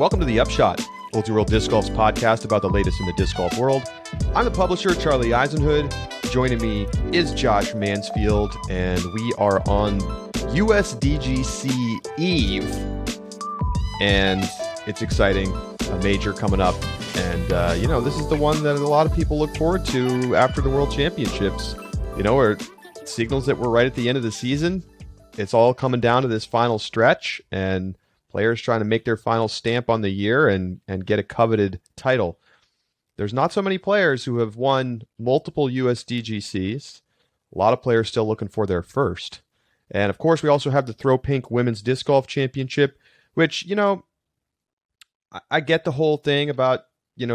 Welcome to the Upshot, Multi-World Disc Golf's podcast about the latest in the disc golf world. I'm the publisher, Charlie Eisenhood. Joining me is Josh Mansfield, and we are on USDGC Eve, and it's exciting, a major coming up, and this is the one that a lot of people look forward to after the World Championships, where it signals that we're right at the end of the season. It's all coming down to this final stretch, and players trying to make their final stamp on the year and get a coveted title. There's not so many players who have won multiple USDGCs. A lot of players still looking for their first. And of course, we also have the Throw Pink Women's Disc Golf Championship, which, I get the whole thing about, you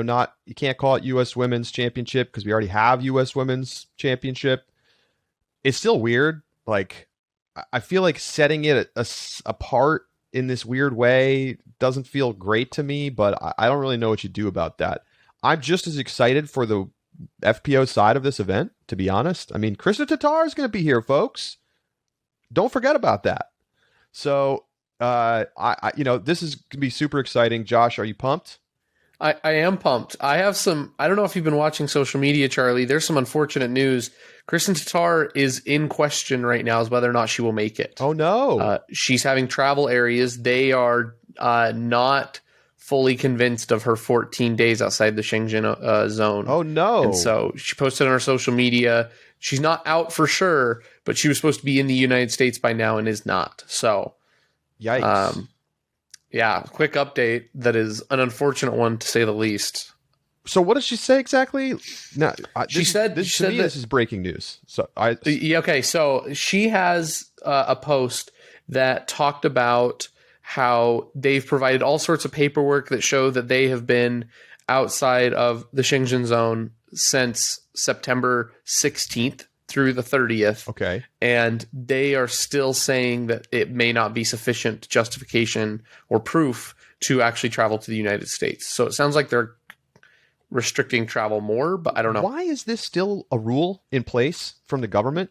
can't call it US Women's Championship because we already have US Women's Championship. It's still weird. Like, I feel like setting it apart in this weird way doesn't feel great to me, but I don't really know what you do about that. I'm just as excited for the FPO side of this event, to be honest. I mean, Kristin Tattar is going to be here, folks. Don't forget about that. So, this is going to be super exciting. Josh, are you pumped? I am pumped. I don't know if you've been watching social media, Charlie. There's some unfortunate news. Kristin Tattar is in question right now as whether or not she will make it. Oh, no. She's having travel areas. They are not fully convinced of her 14 days outside the Shenzhen zone. Oh, no. And so she posted on her social media. She's not out for sure, but she was supposed to be in the United States by now and is not. So, yikes. Quick update. That is an unfortunate one, to say the least. So what does she say exactly? No, she said this is breaking news. So So she has a post that talked about how they've provided all sorts of paperwork that show that they have been outside of the Shenzhen zone since September 16th through the 30th. Okay. And they are still saying that it may not be sufficient justification or proof to actually travel to the United States. So it sounds like they're restricting travel more, but I don't know. Why is this still a rule in place from the government?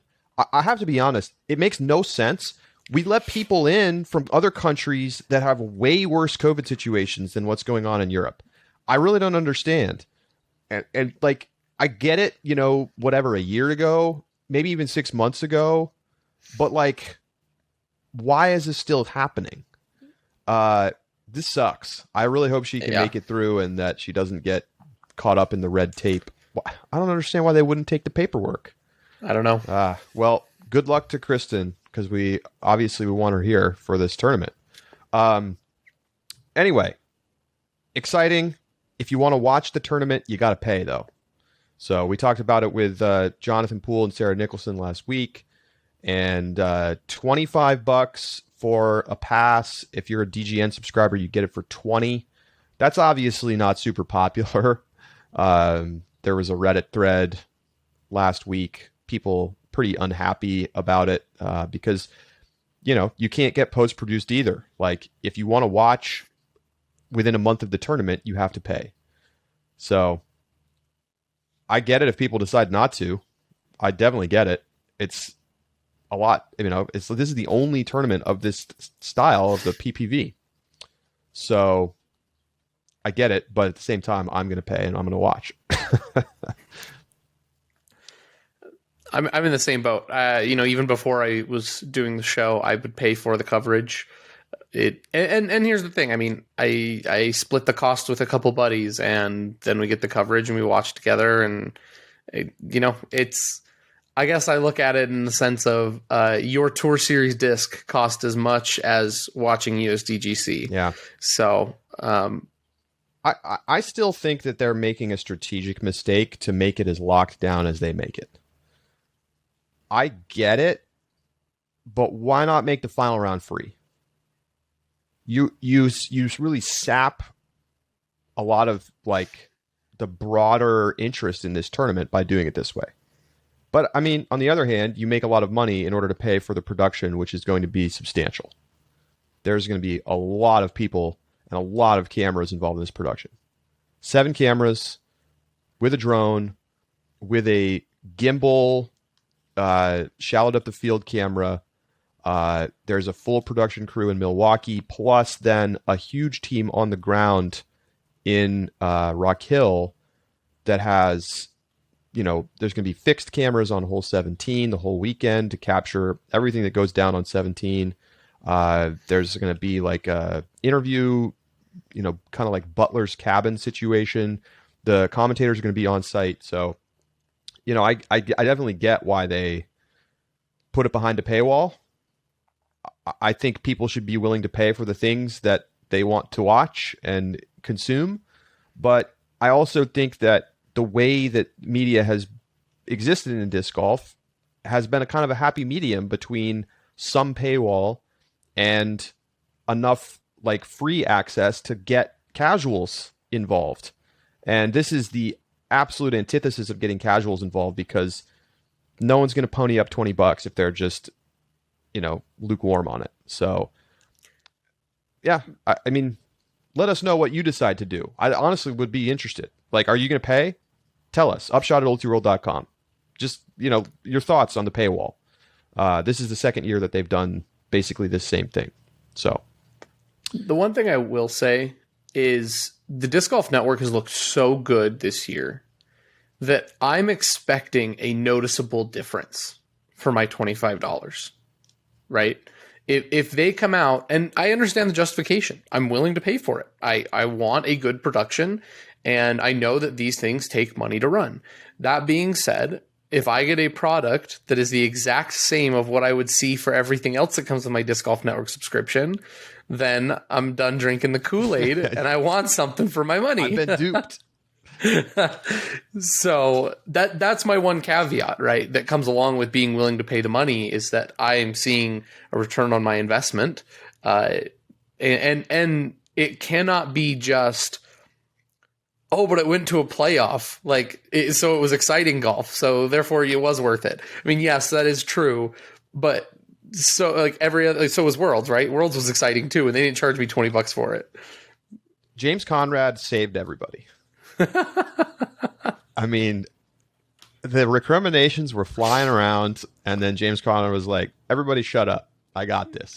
I have to be honest. It makes no sense. We let people in from other countries that have way worse COVID situations than what's going on in Europe. I really don't understand. And I get it, a year ago, maybe even 6 months ago, but why is this still happening? This sucks. I really hope she can make it through and that she doesn't get caught up in the red tape. I don't understand why they wouldn't take the paperwork. I don't know. Well, good luck to Kristin, because we want her here for this tournament. Anyway, exciting. If you want to watch the tournament, you got to pay, though. So we talked about it with Jonathan Poole and Sarah Nicholson last week, and $25 for a pass. If you're a DGN subscriber, you get it for $20. That's obviously not super popular. There was a Reddit thread last week, people pretty unhappy about it because, you can't get post-produced either. Like, if you want to watch within a month of the tournament, you have to pay. So I get it if people decide not to. I definitely get it. It's a lot, this is the only tournament of this style of the PPV. So I get it, but at the same time, I'm going to pay and I'm going to watch. I'm in the same boat. Even before I was doing the show, I would pay for the coverage. And here's the thing. I mean, I split the cost with a couple buddies, and then we get the coverage and we watch together. And it's. I guess I look at it in the sense of your Tour Series disc cost as much as watching USDGC. Yeah. So. I still think that they're making a strategic mistake to make it as locked down as they make it. I get it, but why not make the final round free? You really sap a lot of the broader interest in this tournament by doing it this way. But I mean, on the other hand, you make a lot of money in order to pay for the production, which is going to be substantial. There's going to be a lot of people and a lot of cameras involved in this production. 7 cameras with a drone, with a gimbal, shallowed up the field camera, There's a full production crew in Milwaukee, plus then a huge team on the ground in Rock Hill that has, there's going to be fixed cameras on hole 17 the whole weekend to capture everything that goes down on 17. There's going to be like a interview, kind of like Butler's cabin situation. The commentators are going to be on site. So, I definitely get why they put it behind a paywall. I think people should be willing to pay for the things that they want to watch and consume. But I also think that the way that media has existed in disc golf has been a kind of a happy medium between some paywall and enough like free access to get casuals involved. And this is the absolute antithesis of getting casuals involved, because no one's going to pony up $20 if they're just, lukewarm on it. So, yeah, I mean, let us know what you decide to do. I honestly would be interested. Like, are you going to pay? Tell us. Upshot at ultiworld.com. Just, your thoughts on the paywall. This is the second year that they've done basically this same thing. So, the one thing I will say is the Disc Golf Network has looked so good this year that I'm expecting a noticeable difference for my $25, right? If they come out, and I understand the justification, I'm willing to pay for it. I want a good production, and I know that these things take money to run. That being said, if I get a product that is the exact same of what I would see for everything else that comes with my Disc Golf Network subscription, then I'm done drinking the Kool-Aid and I want something for my money. I've been duped. So that's my one caveat, right? That comes along with being willing to pay the money, is that I am seeing a return on my investment. And it cannot be just, oh, but it went to a playoff. So it was exciting golf. So therefore it was worth it. I mean, yes, that is true. But so so was Worlds, right? Worlds was exciting too. And they didn't charge me $20 for it. James Conrad saved everybody. I mean, the recriminations were flying around, and then James Conrad was like, everybody shut up. I got this.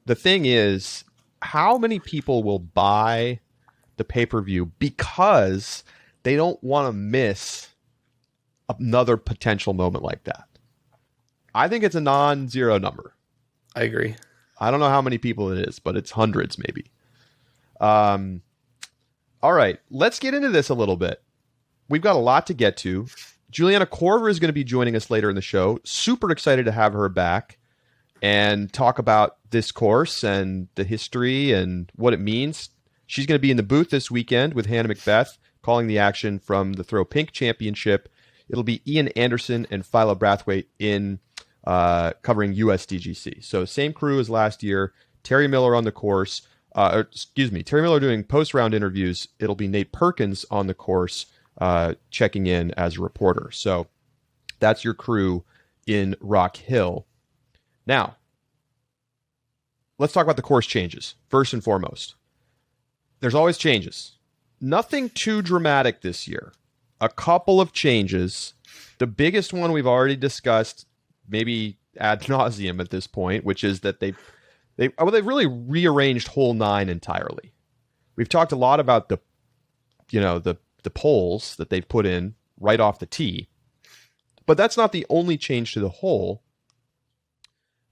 The thing is, how many people will buy the pay-per-view because they don't want to miss another potential moment like that? I think it's a non-zero number. I agree. I don't know how many people it is, but it's hundreds maybe. All right, let's get into this a little bit. We've got a lot to get to. Juliana Korver is going to be joining us later in the show. Super excited to have her back and talk about this course and the history and what it means. She's going to be in the booth this weekend with Hannah Macbeth, calling the action from the Throw Pink Championship. It'll be Ian Anderson and Philo Brathwaite in covering USDGC. So same crew as last year. Terry Miller on the course. Terry Miller doing post-round interviews. It'll be Nate Perkins on the course checking in as a reporter. So that's your crew in Rock Hill. Now, let's talk about the course changes. First and foremost, there's always changes. Nothing too dramatic this year. A couple of changes. The biggest one we've already discussed, maybe ad nauseum at this point, which is that they've really rearranged hole 9 entirely. We've talked a lot about the poles that they've put in right off the tee, but that's not the only change to the hole.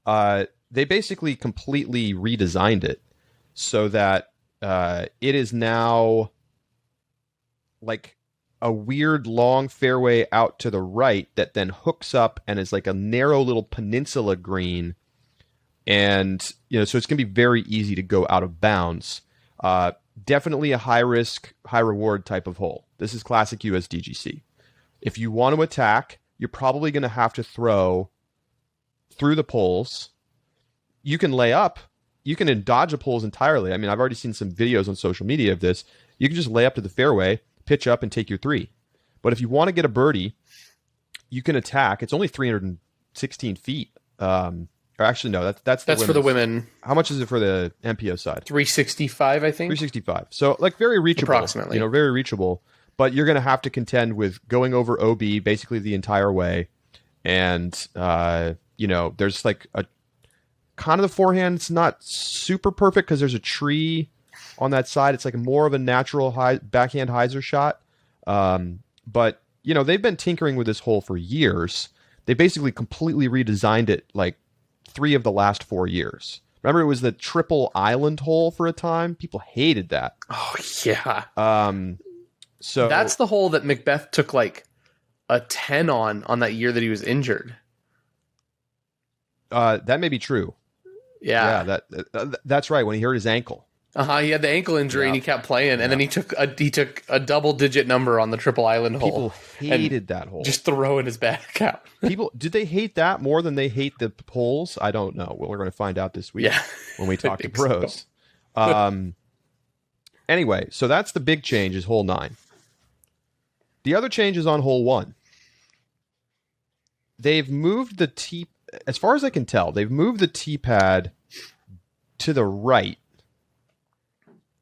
They basically completely redesigned it so that it is now like a weird long fairway out to the right that then hooks up and is like a narrow little peninsula green. And, so it's going to be very easy to go out of bounds. Definitely a high risk, high reward type of hole. This is classic USDGC. If you want to attack, you're probably going to have to throw through the poles. You can lay up. You can dodge the poles entirely. I mean, I've already seen some videos on social media of this. You can just lay up to the fairway, pitch up, and take your 3. But if you want to get a birdie, you can attack. It's only 316 feet. Or actually, no, that's for the women. How much is it for the MPO side? 365, I think. 365. So, very reachable. Approximately. Very reachable. But you're going to have to contend with going over OB basically the entire way And, there's like a kind of the forehand's not super perfect because there's a tree on that side. It's like more of a natural backhand hyzer shot. But, they've been tinkering with this hole for years. They basically completely redesigned it like 3 of the last 4 years. Remember, it was the triple island hole for a time. People hated that. Oh, yeah. So that's the hole that Macbeth took like a 10 on that year that he was injured. That may be true. Yeah. That's right. When he hurt his ankle. He had the ankle injury and he kept playing, and then he took a double-digit number on the triple island hole. People hated that hole. Just throwing his back out. Did they hate that more than they hate the holes? I don't know. Well, we're going to find out this week when we talk to pros. So. Anyway, so that's the big change is hole 9. The other change is on hole 1. They've moved the tee, as far as I can tell, they've moved the tee pad to the right.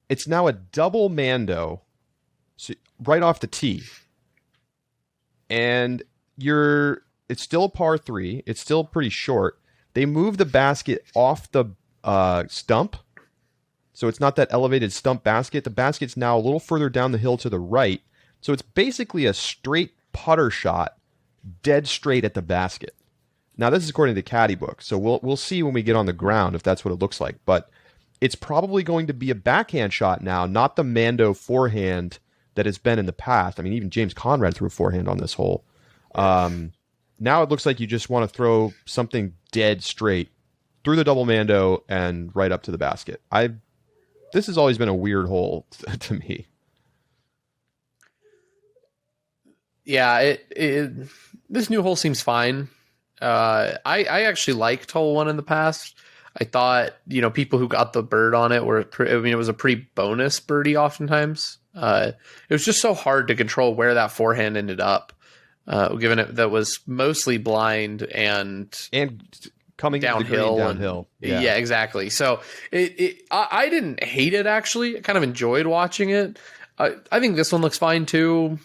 It's now a double Mando, so right off the tee. And it's still a par 3. It's still pretty short. They moved the basket off the stump. So it's not that elevated stump basket. The basket's now a little further down the hill to the right. So it's basically a straight putter shot, dead straight at the basket. Now, this is according to the caddy book. So we'll see when we get on the ground if that's what it looks like. But it's probably going to be a backhand shot now, not the Mando forehand that has been in the past. I mean, even James Conrad threw a forehand on this hole. Now it looks like you just want to throw something dead straight through the double Mando and right up to the basket. This has always been a weird hole to me. Yeah, this new hole seems fine. I actually liked hole 1 in the past. I thought, people who got the bird on it it was a pretty bonus birdie oftentimes. It was just so hard to control where that forehand ended up, given it that was mostly blind and coming downhill. Yeah, exactly. So I didn't hate it, actually. I kind of enjoyed watching it. I think this one looks fine too.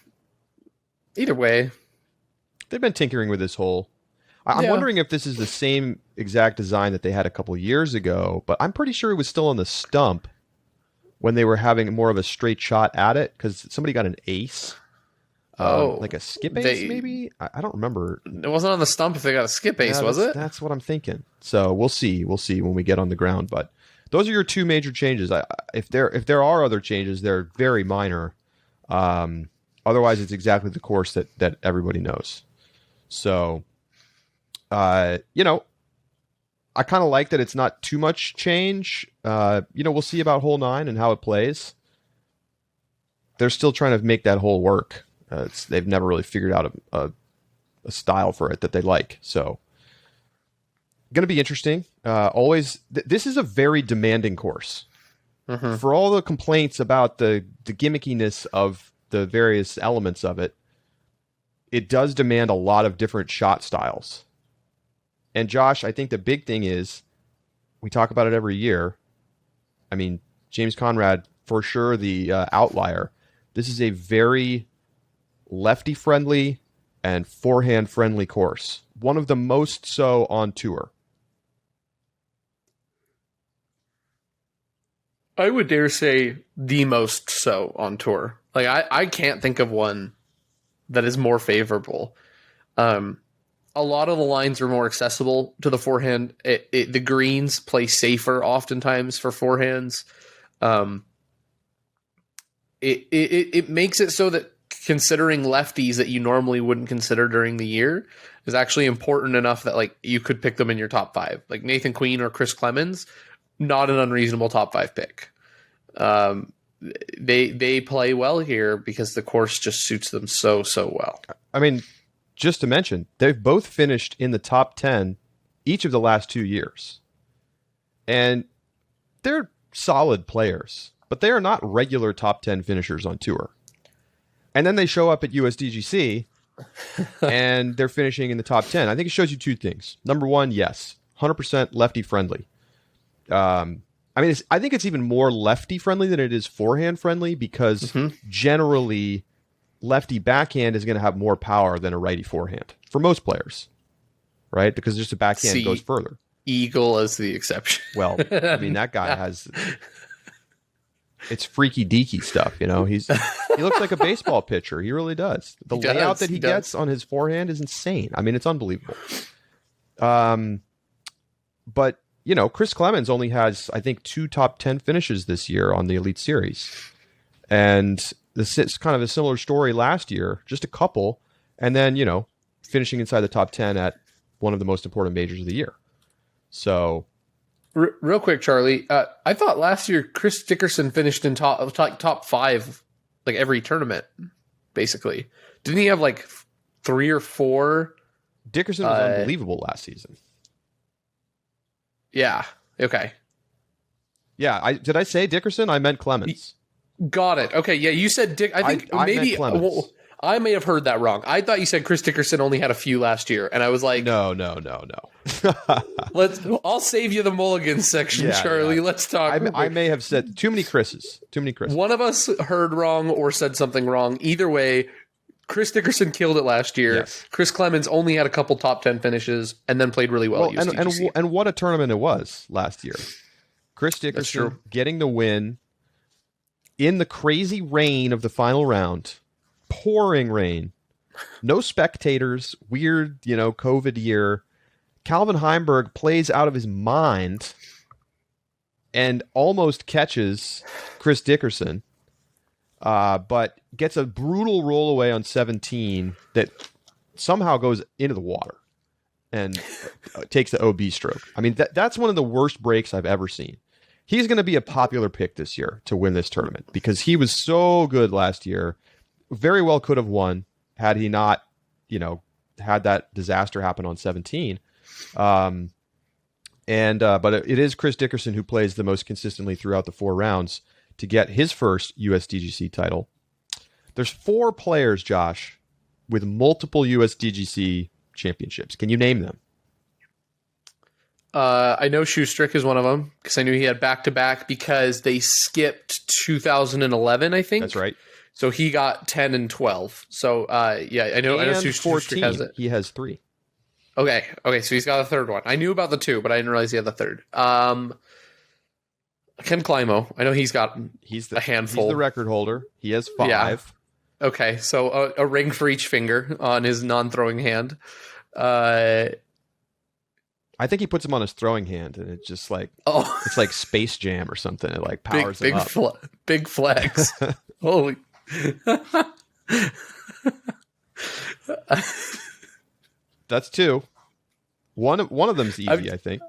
Either way. They've been tinkering with this hole. I'm wondering if this is the same exact design that they had a couple years ago, but I'm pretty sure it was still on the stump when they were having more of a straight shot at it because somebody got an ace. Like a skip ace, maybe? I don't remember. It wasn't on the stump if they got a skip ace, was it? That's what I'm thinking. So we'll see. We'll see when we get on the ground. But those are your 2 major changes. If there are other changes, they're very minor. Otherwise, it's exactly the course that everybody knows. So... I kind of like that it's not too much change. We'll see about hole 9 and how it plays. They're still trying to make that hole work. They've never really figured out a style for it that they like. So, going to be interesting. This is a very demanding course. Mm-hmm. For all the complaints about the gimmickiness of the various elements of it, it does demand a lot of different shot styles. And Josh, I think the big thing is, we talk about it every year. I mean, James Conrad, for sure, the outlier. This is a very lefty-friendly and forehand-friendly course. One of the most so on tour. I would dare say the most so on tour. Like, I can't think of one that is more favorable. A lot of the lines are more accessible to the forehand. The greens play safer oftentimes for forehands. It makes it so that considering lefties that you normally wouldn't consider during the year is actually important enough that like you could pick them in your top 5. Like Nathan Queen or Chris Clemens, not an unreasonable top 5 pick. They play well here because the course just suits them so well. I mean, just to mention, they've both finished in the top 10 each of the last 2 years. And they're solid players, but they are not regular top 10 finishers on tour. And then they show up at USDGC and they're finishing in the top 10. I think it shows you 2 things. Number 1, yes, 100% lefty friendly. I think it's even more lefty friendly than it is forehand friendly because generally lefty backhand is going to have more power than a righty forehand for most players. right? Because just a backhand goes further. Eagle as the exception. Well, I mean, that guy has... It's freaky deaky stuff, you know. He looks like a baseball pitcher. He really does. The layout that he gets on his forehand is insane. I mean, it's unbelievable. But you know, Chris Clemens only has, I think, 2 top 10 finishes this year on the Elite Series, and it's kind of a similar story last year, just a couple, and then you know, finishing inside the top 10 at one of the most important majors of the year. So. Real quick, Charlie. I thought last year Chris Dickerson finished in top 5, like every tournament, basically. Didn't he have like 3 or 4? Dickerson was unbelievable last season. Yeah. Okay. Yeah. Did I say Dickerson? I meant Clemens. Got it. Okay. Yeah. You said Dick. I think maybe I may have heard that wrong. I thought you said Chris Dickerson only had a few last year, and I was like, no. I'll save you the mulligan section, Charlie. Yeah. Let's talk. I may have said too many Chris's. One of us heard wrong or said something wrong. Either way, Chris Dickerson killed it last year. Yes. Chris Clemens only had a couple top 10 finishes and then played really well. And what a tournament it was last year. Chris Dickerson getting the win in the crazy rain of the final round. Pouring rain, no spectators, weird, you know, COVID year. Calvin Heimberg plays out of his mind and almost catches Chris Dickerson, but gets a brutal roll away on 17 that somehow goes into the water and takes the OB stroke. I mean, that's one of the worst breaks I've ever seen. He's going to be a popular pick this year to win this tournament because he was so good last year. Very well could have won had he not, you know, had that disaster happen on 17. But it is Chris Dickerson who plays the most consistently throughout the 4 rounds to get his first USDGC title. There's 4 players, Josh, with multiple USDGC championships. Can you name them? I know Schustrick is one of them because I knew he had back-to-back because they skipped 2011, I think. That's right. So he got 10 and 12. So, I know Schustrick has it. He has 3. Okay, so he's got a third one. I knew about the 2, but I didn't realize he had the third. Ken Climo, I know he's got a handful. He's the record holder. He has 5. Yeah. Okay, so a ring for each finger on his non-throwing hand. I think he puts him on his throwing hand, and it's just like it's like Space Jam or something. It like powers him up. Big flex. Holy. That's 2. One of them's easy, I think.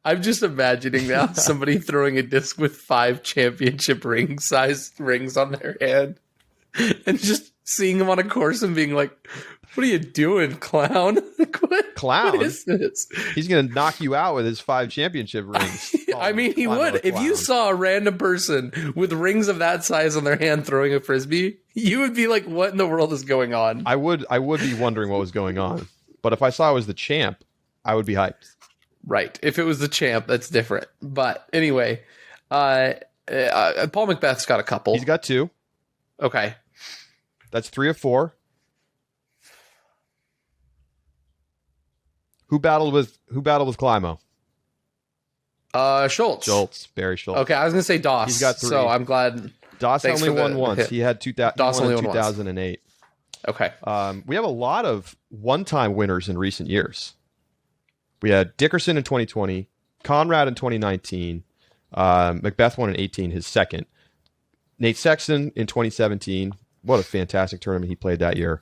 I'm just imagining now somebody throwing a disc with 5 championship ring-sized rings on their hand, and just seeing him on a course and being like, "What are you doing, clown? Clown? What is this? He's gonna knock you out with his 5 championship rings." I mean, he would. If you saw a random person with rings of that size on their hand throwing a frisbee, you would be like, "What in the world is going on?" I would be wondering what was going on. But if I saw it was the champ, I would be hyped. Right. If it was the champ, that's different. But anyway, Paul McBeth's got a couple. He's got 2. Okay. That's 3 of 4. Who battled with Climo? Schultz. Barry Schultz. Okay, I was gonna say Doss. He's got 3. So I'm glad. Doss only won once. He had 2008. Okay. We have a lot of one-time winners in recent years. We had Dickerson in 2020, Conrad in 2019, McBeth won in 18, his second. Nate Sexton in 2017. What a fantastic tournament he played that year.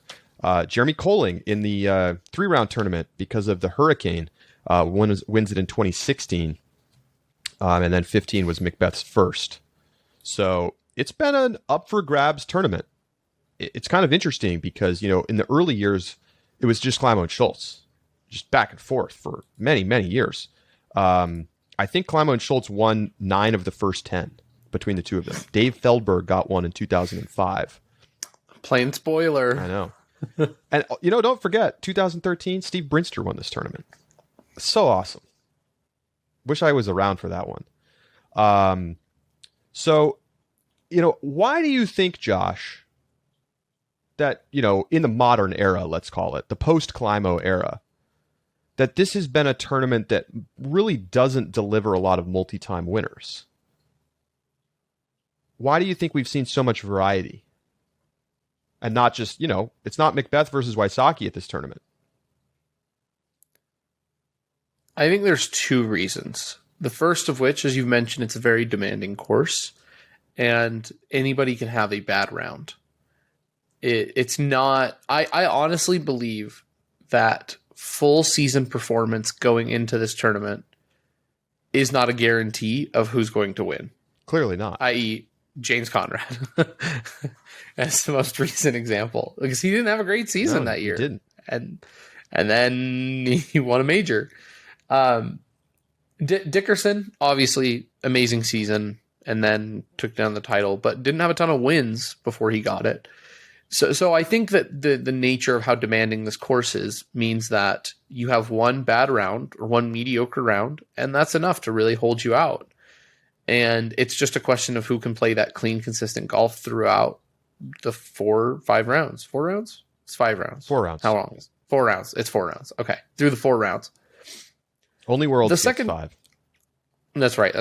Jeremy Koling in the 3-round tournament because of the hurricane wins it in 2016. And then 15 was McBeth's first. So it's been an up-for-grabs tournament. It's kind of interesting because, you know, in the early years, it was just Climo and Schultz, just back and forth for many, many years. I think Climo and Schultz won 9 of the first 10 between the two of them. Dave Feldberg got one in 2005. Plain spoiler. I know. And, you know, don't forget, 2013, Steve Brinster won this tournament. So awesome. Wish I was around for that one. So, you know, why do you think, Josh, that, you know, in the modern era, let's call it, the post-Climo era, that this has been a tournament that really doesn't deliver a lot of multi-time winners. Why do you think we've seen so much variety? And not just, it's not Macbeth versus Wysocki at this tournament. I think there's two reasons. The first of which, as you've mentioned, it's a very demanding course, and anybody can have a bad round. It's not... I honestly believe that full season performance going into this tournament is not a guarantee of who's going to win. Clearly not. I.e., James Conrad. That's the most recent example. Because he didn't have a great season that year. He didn't. And then he won a major. Dickerson, obviously, amazing season, and then took down the title, but didn't have a ton of wins before he got it. So I think that the nature of how demanding this course is means that you have one bad round or one mediocre round, and that's enough to really hold you out. And it's just a question of who can play that clean, consistent golf throughout the 5 rounds. 4 rounds? It's 5 rounds. 4 rounds. How long is it? 4 rounds. It's 4 rounds. Okay. Through the 4 rounds. Only World the gets second 5. That's right.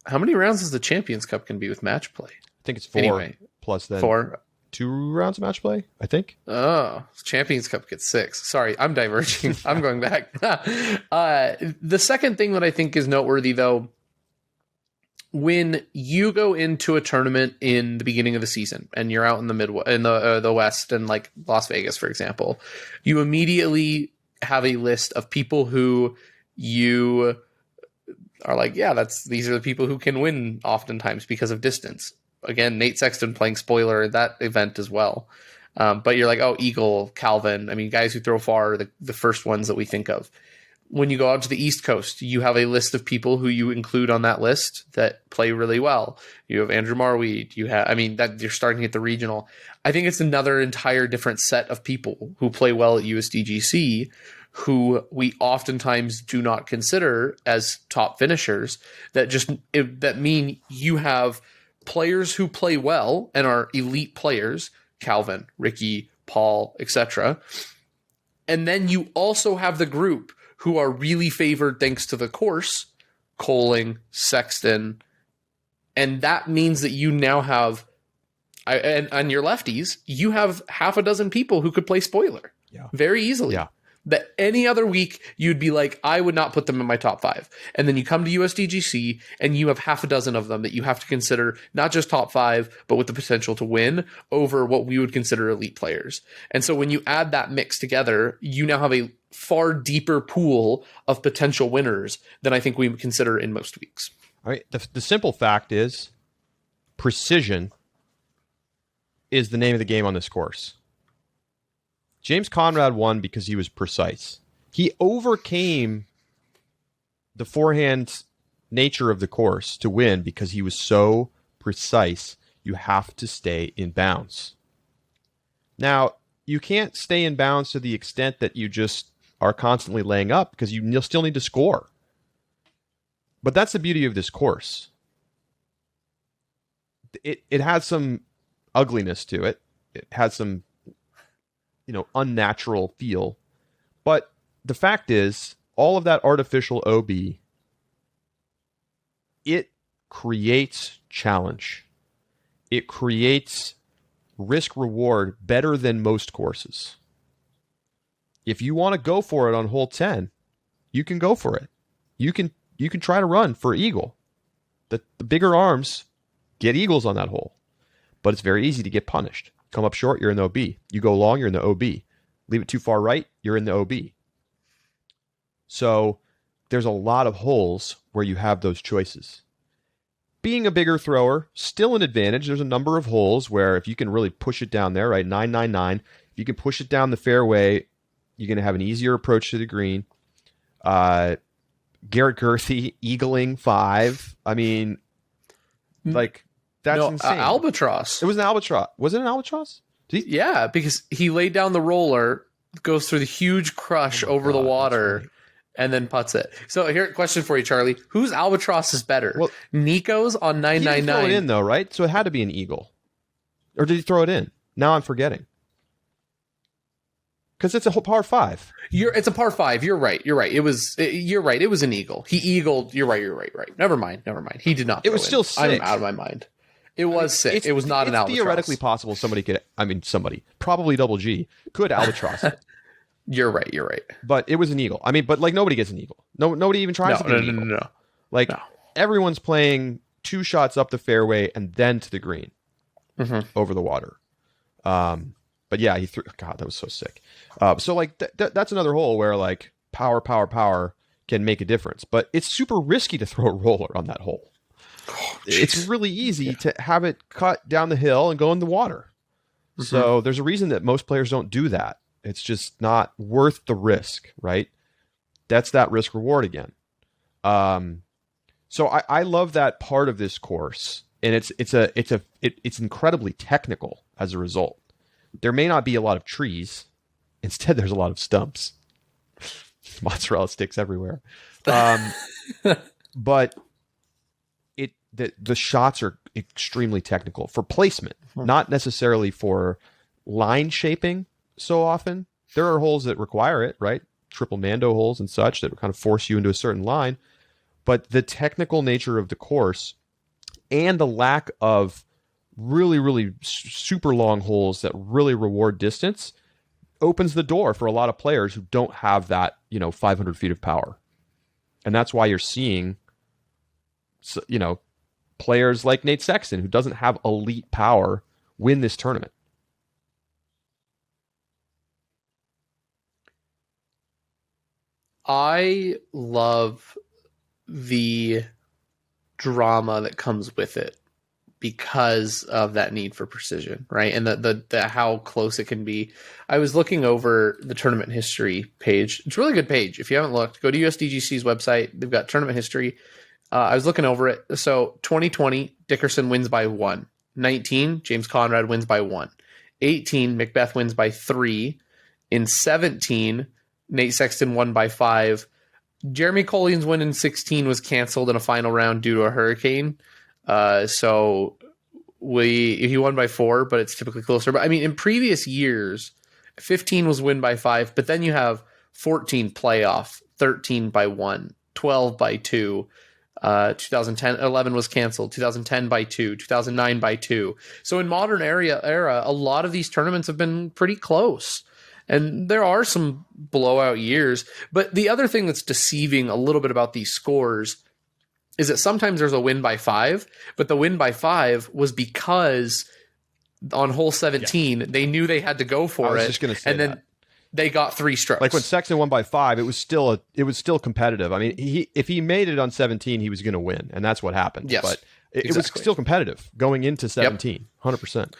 How many rounds is the Champions Cup can be with match play? I think it's 4 anyway, plus then 4. 2 rounds of match play, I think. Oh, Champions Cup gets 6. Sorry, I'm diverging. I'm going back. The second thing that I think is noteworthy, though, when you go into a tournament in the beginning of the season and you're out in the Midwest, in the West, and like Las Vegas, for example, you immediately have a list of people who you are like, yeah, these are the people who can win oftentimes because of distance. Again, Nate Sexton playing spoiler at that event as well. But you're like, oh, Eagle, Calvin. I mean, guys who throw far are the first ones that we think of. When you go out to the East Coast, you have a list of people who you include on that list that play really well. You have Andrew Marweed. That you're starting at the regional. I think it's another entire different set of people who play well at USDGC, who we oftentimes do not consider as top finishers. That mean you have players who play well and are elite players, Calvin, Ricky, Paul, etc. And then you also have the group who are really favored thanks to the course, Coling, Sexton. And that means that you now have, and on your lefties, you have half a dozen people who could play spoiler very easily. Yeah. That any other week, you'd be like, I would not put them in my top 5. And then you come to USDGC, and you have half a dozen of them that you have to consider not just top 5, but with the potential to win over what we would consider elite players. And so when you add that mix together, you now have a far deeper pool of potential winners than I think we would consider in most weeks. All right. The simple fact is precision is the name of the game on this course. James Conrad won because he was precise. He overcame the forehand nature of the course to win because he was so precise. You have to stay in bounds. Now, you can't stay in bounds to the extent that you just are constantly laying up because you'll still need to score. But that's the beauty of this course. It has some ugliness to it. It has some unnatural feel. But the fact is, all of that artificial OB, it creates challenge. It creates risk reward better than most courses. If you want to go for it on hole 10, you can go for it. You can try to run for eagle. The bigger arms get eagles on that hole. But it's very easy to get punished. Come up short, you're in the OB. You go long, you're in the OB. Leave it too far right, you're in the OB. So there's a lot of holes where you have those choices. Being a bigger thrower, still an advantage. There's a number of holes where if you can really push it down there, right, 999, if you can push it down the fairway, you're going to have an easier approach to the green. Garrett Gurthey, eagling 5. I mean, that's insane. Albatross. It was an albatross. Was it an albatross? Yeah, because he laid down the roller, goes through the huge crush over the water, right, and then putts it. So here, question for you, Charlie. Whose albatross is better? Well, Nico's on 999. He didn't throw it in, though, right? So it had to be an eagle. Or did he throw it in? Now I'm forgetting. Because it's a whole par 5. It's a par 5. You're right. You're right. It was an eagle. He eagled. You're right. Never mind. He did not. It was still sick. I'm out of my mind. It was sick. It was not an albatross. It's theoretically possible somebody, probably Double G, could albatross it. You're right. But it was an eagle. I mean, but like nobody gets an eagle. Nobody even tries to get an eagle. No. Like everyone's playing 2 shots up the fairway and then to the green over the water. But yeah, he threw. God, that was so sick. So like that's another hole where like power can make a difference. But it's super risky to throw a roller on that hole. Oh, it's really easy to have it cut down the hill and go in the water. So there's a reason that most players don't do that. It's just not worth the risk, right? That's that risk reward again. So I love that part of this course, and it's incredibly technical as a result. There may not be a lot of trees. Instead, there's a lot of stumps. Mozzarella sticks everywhere. But the shots are extremely technical for placement, not necessarily for line shaping so often. There are holes that require it, right? Triple Mando holes and such that kind of force you into a certain line. But the technical nature of the course and the lack of really, really super long holes that really reward distance opens the door for a lot of players who don't have that, 500 feet of power. And that's why you're seeing, players like Nate Sexton, who doesn't have elite power, win this tournament. I love the drama that comes with it because of that need for precision, right? And the how close it can be. I was looking over the tournament history page. It's a really good page. If you haven't looked, go to USDGC's website. They've got tournament history. I was looking over it. So 2020, Dickerson wins by 1. 19, James Conrad wins by 1. 18, Macbeth wins by 3. In 17, Nate Sexton won by 5. Jeremy Colleen's win in 16 was canceled in a final round due to a hurricane. So he won by 4, but it's typically closer. But I mean, in previous years, 15 was win by 5, but then you have 14 playoff, 13 by 1, 12 by 2. 2010, 11 was canceled. 2010 by 2, 2009 by 2. So in modern era, a lot of these tournaments have been pretty close. And there are some blowout years. But the other thing that's deceiving a little bit about these scores is that sometimes there's a win by 5, but the win by 5 was because on hole 17, they knew they had to go for it. I was just going to say and then they got 3 strokes. Like when Sexton won by 5, it was still competitive. I mean, if he made it on 17, he was going to win, and that's what happened. Yes, but it was still competitive going into 17, 100%.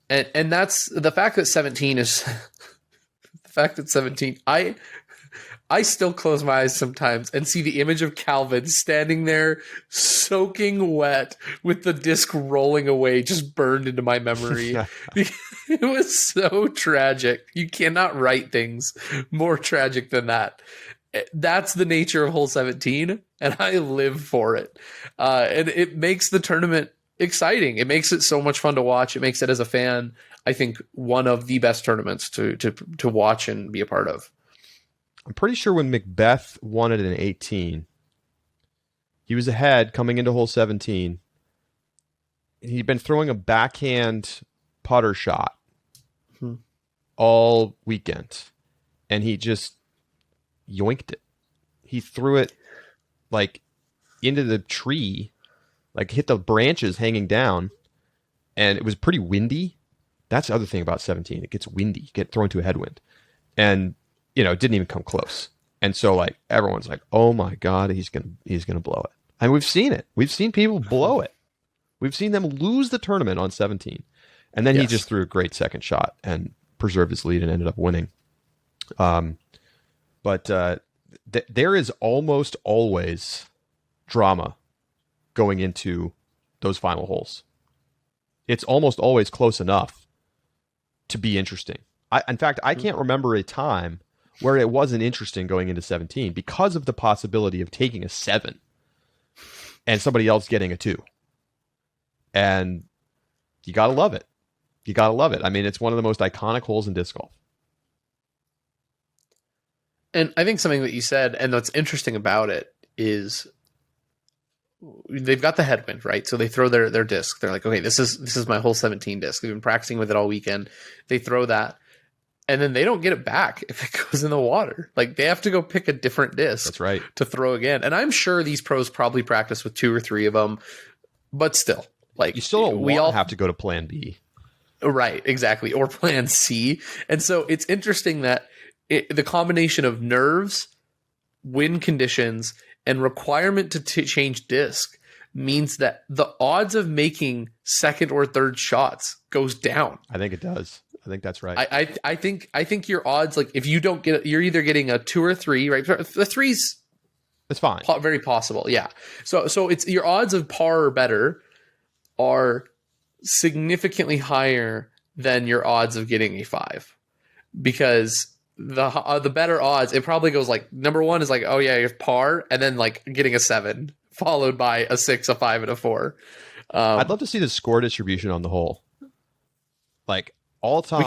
And that's the fact that 17 is the fact that 17. I still close my eyes sometimes and see the image of Calvin standing there soaking wet with the disc rolling away, just burned into my memory. It was so tragic. You cannot write things more tragic than that. That's the nature of hole 17, and I live for it. And it makes the tournament exciting. It makes it so much fun to watch. It makes it, as a fan, I think, one of the best tournaments to watch and be a part of. I'm pretty sure when Macbeth won it in 18, he was ahead coming into hole 17. He'd been throwing a backhand putter shot all weekend, and he just yoinked it. He threw it like into the tree, like hit the branches hanging down, and it was pretty windy. That's the other thing about 17. It gets windy. You get thrown to a headwind. And it didn't even come close. And so like everyone's like, oh my God, he's gonna blow it. And we've seen it. We've seen people blow it. We've seen them lose the tournament on 17. And then he just threw a great second shot and preserved his lead and ended up winning. But there is almost always drama going into those final holes. It's almost always close enough to be interesting. In fact, I can't remember a time where it wasn't interesting going into 17 because of the possibility of taking a 7 and somebody else getting a 2. And you got to love it. You got to love it. I mean, it's one of the most iconic holes in disc golf. And I think something that you said, and what's interesting about it is they've got the headwind, right? So they throw their disc. They're like, okay, this is my whole 17 disc. We've been practicing with it all weekend. They throw that, and then they don't get it back if it goes in the water. Like, they have to go pick a different disc. That's right. To throw again. And I'm sure these pros probably practice with 2 or 3 of them, but still, like, you still don't all have to go to plan B. Right, exactly. Or plan C. And so it's interesting that the combination of nerves, wind conditions, and requirement to change disc means that the odds of making second or third shots goes down. I think it does. I think that's right. I think your odds, like, if you don't get, you're either getting a 2 or 3, right? The 3's it's fine. Very possible, yeah. So it's your odds of par or better are significantly higher than your odds of getting a 5, because the better odds, it probably goes like, number 1 is like, oh yeah, you have par, and then like getting a 7 followed by a 6, a 5, and a 4. I'd love to see the score distribution on the hole, like all time.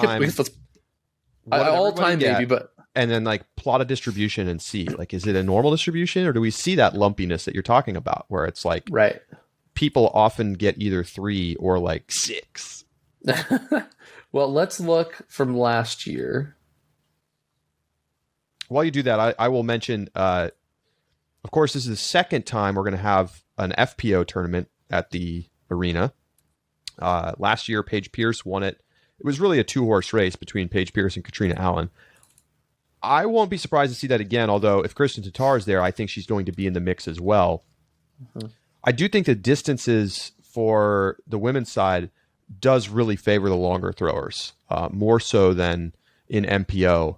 All time maybe, but and then like plot a distribution and see, like, is it a normal distribution, or do we see that lumpiness that you're talking about, where it's like, right, people often get either 3 or like 6. Well, let's look from last year. While you do that, I will mention, of course, this is the second time we're going to have an FPO tournament at the arena. Last year, Paige Pierce won it. It was really a 2-horse race between Paige Pierce and Katrina Allen. I won't be surprised to see that again, although if Kristin Tattar is there, I think she's going to be in the mix as well. Mm-hmm. I do think the distances for the women's side does really favor the longer throwers, more so than in MPO.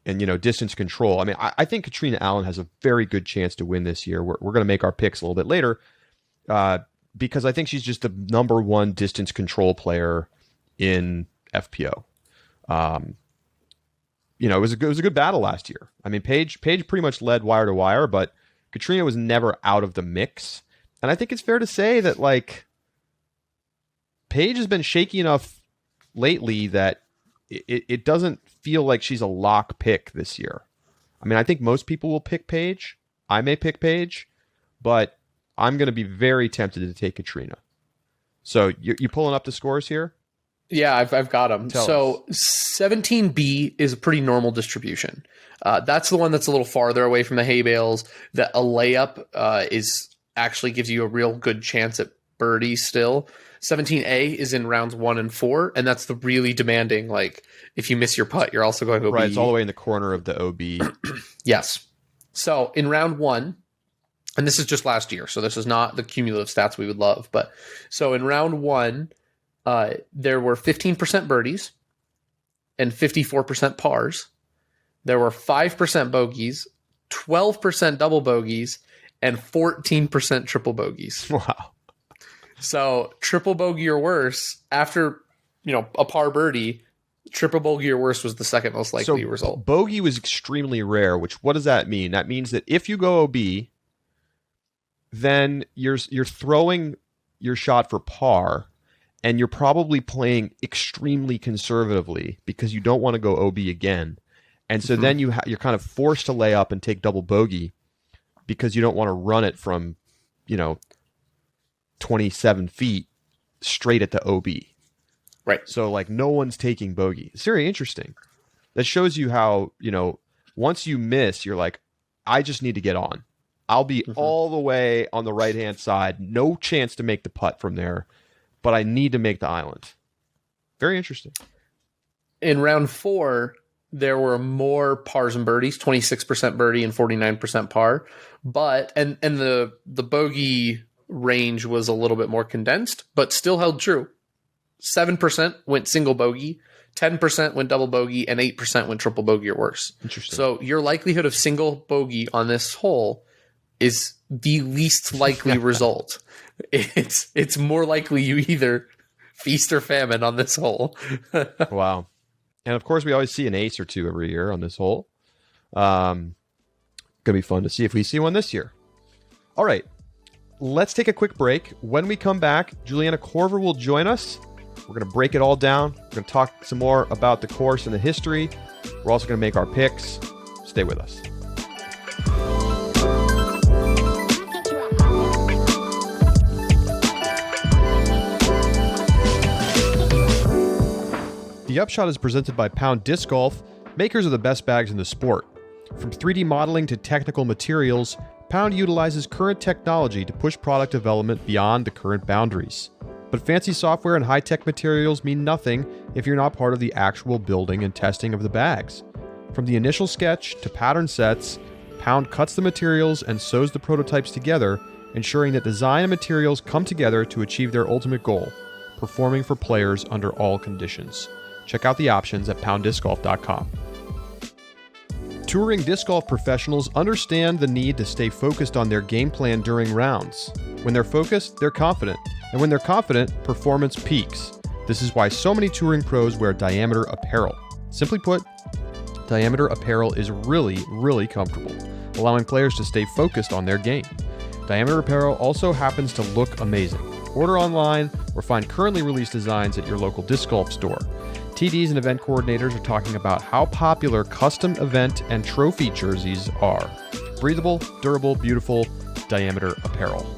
And, distance control. I mean, I think Katrina Allen has a very good chance to win this year. We're going to make our picks a little bit later because I think she's just the number 1 distance control player in FPO. It was a good battle last year. I mean, Paige pretty much led wire to wire, but Katrina was never out of the mix. And I think it's fair to say that, like, Paige has been shaky enough lately that it doesn't feel like she's a lock pick this year. I mean, I think most people will pick Paige. I may pick Paige, but I'm going to be very tempted to take Katrina. So you pulling up the scores here? Yeah, I've got them. So 17B is a pretty normal distribution. That's the one that's a little farther away from the hay bales. That a layup is actually gives you a real good chance at birdie still. 17A is in rounds 1 and 4, and that's the really demanding, like, if you miss your putt, you're also going to OB. Right, it's all the way in the corner of the OB. Yes. So in round 1, and this is just last year, so this is not the cumulative stats we would love, but so in round 1, there were 15% birdies and 54% pars. There were 5% bogeys, 12% double bogeys, and 14% triple bogeys. Wow. So triple bogey or worse, after a par birdie, triple bogey or worse was the second most likely result. Bogey was extremely rare, which, what does that mean? That means that if you go OB, then you're throwing your shot for par, and you're probably playing extremely conservatively because you don't want to go OB again. And so then you're kind of forced to lay up and take double bogey because you don't want to run it from, 27 feet straight at the OB. Right. So, like, no one's taking bogey. It's very interesting. That shows you how, once you miss, you're like, I just need to get on. I'll be all the way on the right-hand side. No chance to make the putt from there, but I need to make the island. Very interesting. In round 4, there were more pars and birdies, 26% birdie and 49% par. But, and the bogey range was a little bit more condensed, but still held true. 7% went single bogey, 10% went double bogey, and 8% went triple bogey or worse. Interesting. So your likelihood of single bogey on this hole is the least likely result. It's more likely you either feast or famine on this hole. Wow. And of course, we always see an ace or two every year on this hole. Gonna be fun to see if we see one this year. All right. Let's take a quick break. When we come back, Juliana Korver will join us. We're going to break it all down. We're going to talk some more about the course and the history. We're also going to make our picks. Stay with us. The Upshot is presented by Pound Disc Golf, makers of the best bags in the sport. From 3D modeling to technical materials, Pound utilizes current technology to push product development beyond the current boundaries. But fancy software and high-tech materials mean nothing if you're not part of the actual building and testing of the bags. From the initial sketch to pattern sets, Pound cuts the materials and sews the prototypes together, ensuring that design and materials come together to achieve their ultimate goal, performing for players under all conditions. Check out the options at pounddiscgolf.com. Touring disc golf professionals understand the need to stay focused on their game plan during rounds. When they're focused, they're confident. And when they're confident, performance peaks. This is why so many touring pros wear Diameter apparel. Simply put, Diameter apparel is really, really comfortable, allowing players to stay focused on their game. Diameter apparel also happens to look amazing. Order online or find currently released designs at your local disc golf store. TDs and event coordinators are talking about how popular custom event and trophy jerseys are. Breathable, durable, beautiful, Diameter apparel.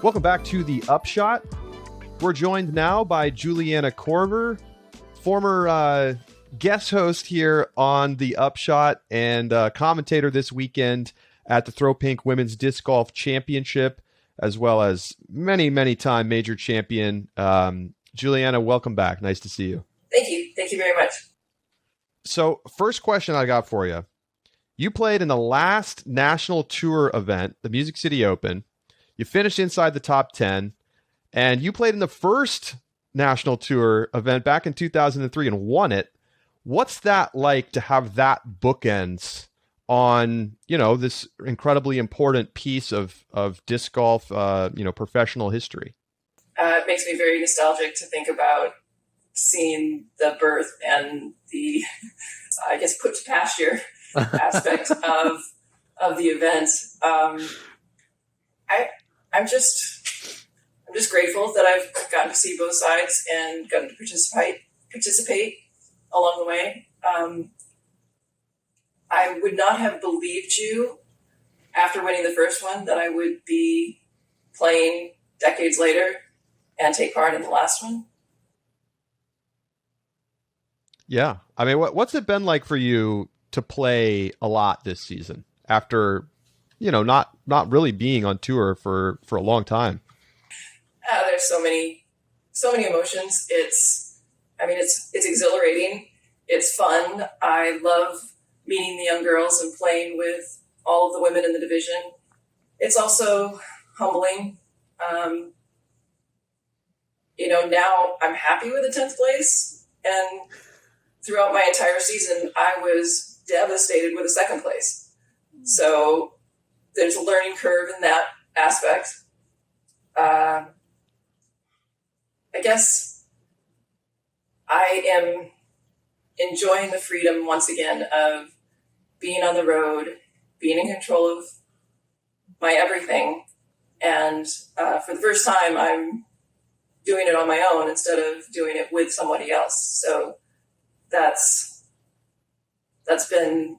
Welcome back to the Upshot. We're joined now by Juliana Korver, former guest host here on the Upshot and commentator this weekend at the Throw Pink Women's Disc Golf Championship, as well as many time major champion. Juliana, welcome back. Nice to see you. Thank you. Thank you very much. So first question I got for you. You played in the last national tour event, the Music City Open. You finished inside the top 10, and you played in the first national tour event back in 2003 and won it. What's that like to have that bookends on, this incredibly important piece of disc golf, professional history? It makes me very nostalgic to think about seeing the birth and the, put to pasture aspect of the event. I'm just grateful that I've gotten to see both sides and gotten to participate along the way. I would not have believed you after winning the first one that I would be playing decades later and take part in the last one. Yeah. I mean, what's it been like for you to play a lot this season after, not really being on tour for a long time? There's so many emotions. It's exhilarating. It's fun. I love meeting the young girls and playing with all of the women in the division. It's also humbling. Now I'm happy with the 10th place. And throughout my entire season, I was devastated with the second place. So there's a learning curve in that aspect. I guess I am enjoying the freedom once again of being on the road, being in control of my everything. And for the first time, I'm doing it on my own instead of doing it with somebody else. So that's been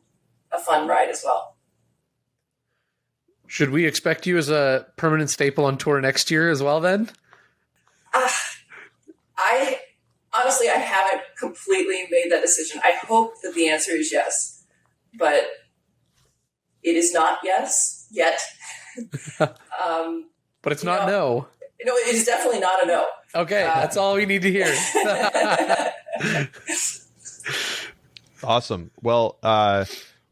a fun ride as well. Should we expect you as a permanent staple on tour next year as well then? I haven't completely made that decision. I hope that the answer is yes, but it is not yes yet. But it's not no. No, it is definitely not a no. Okay, that's all we need to hear. Awesome. Well,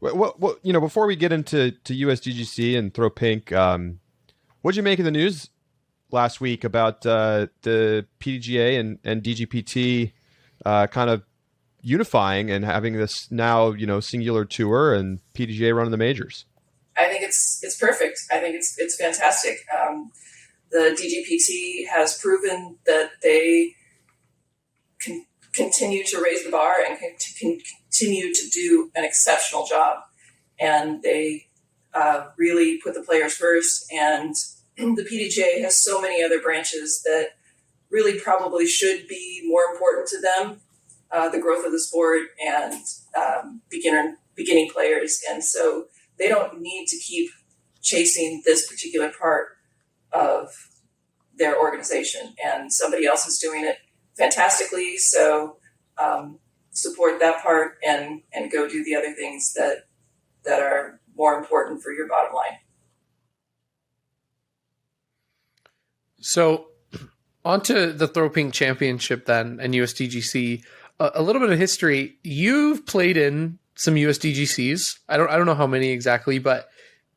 before we get into USDGC and Throw Pink, what'd you make of the news last week about the PDGA and DGPT kind of unifying and having this now, singular tour and PDGA running the majors? I think it's perfect. I think it's fantastic. The DGPT has proven that they can continue to raise the bar and continue to do an exceptional job. And they really put the players first. And the PDGA has so many other branches that really probably should be more important to them, the growth of the sport and beginning players. And so they don't need to keep chasing this particular part of their organization. And somebody else is doing it fantastically. So support that part and go do the other things that are more important for your bottom line. So onto the Throw Pink Championship then and USDGC. A little bit of history. You've played in some USDGCs. I don't know how many exactly, but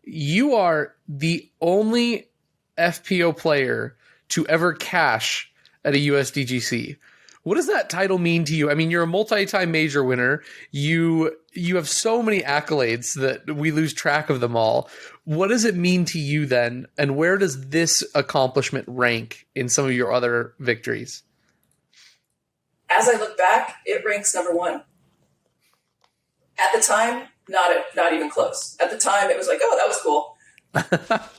you are the only FPO player to ever cash at a USDGC. What does that title mean to you? I mean, you're a multi-time major winner. You have so many accolades that we lose track of them all. What does it mean to you then? And where does this accomplishment rank in some of your other victories? As I look back, it ranks number one. At the time, not even close. At the time, it was like, oh, that was cool.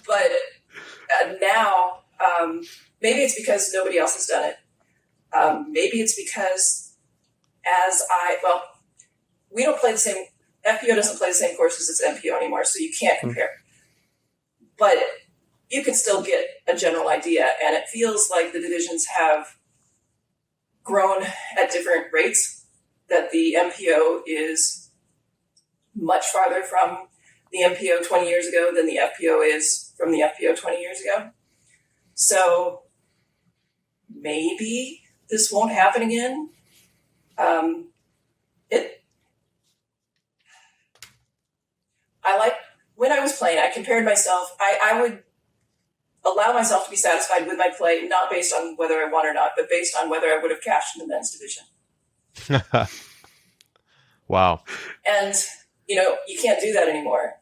But now, maybe it's because nobody else has done it. Maybe it's because we don't play the same, FPO doesn't play the same courses as MPO anymore, so you can't compare. But you can still get a general idea, and it feels like the divisions have grown at different rates, that the MPO is much farther from the MPO 20 years ago than the FPO is from the FPO 20 years ago. So maybe this won't happen again. When I was playing, I compared myself. I would allow myself to be satisfied with my play, not based on whether I won or not, but based on whether I would have cashed in the men's division. Wow. And, you can't do that anymore.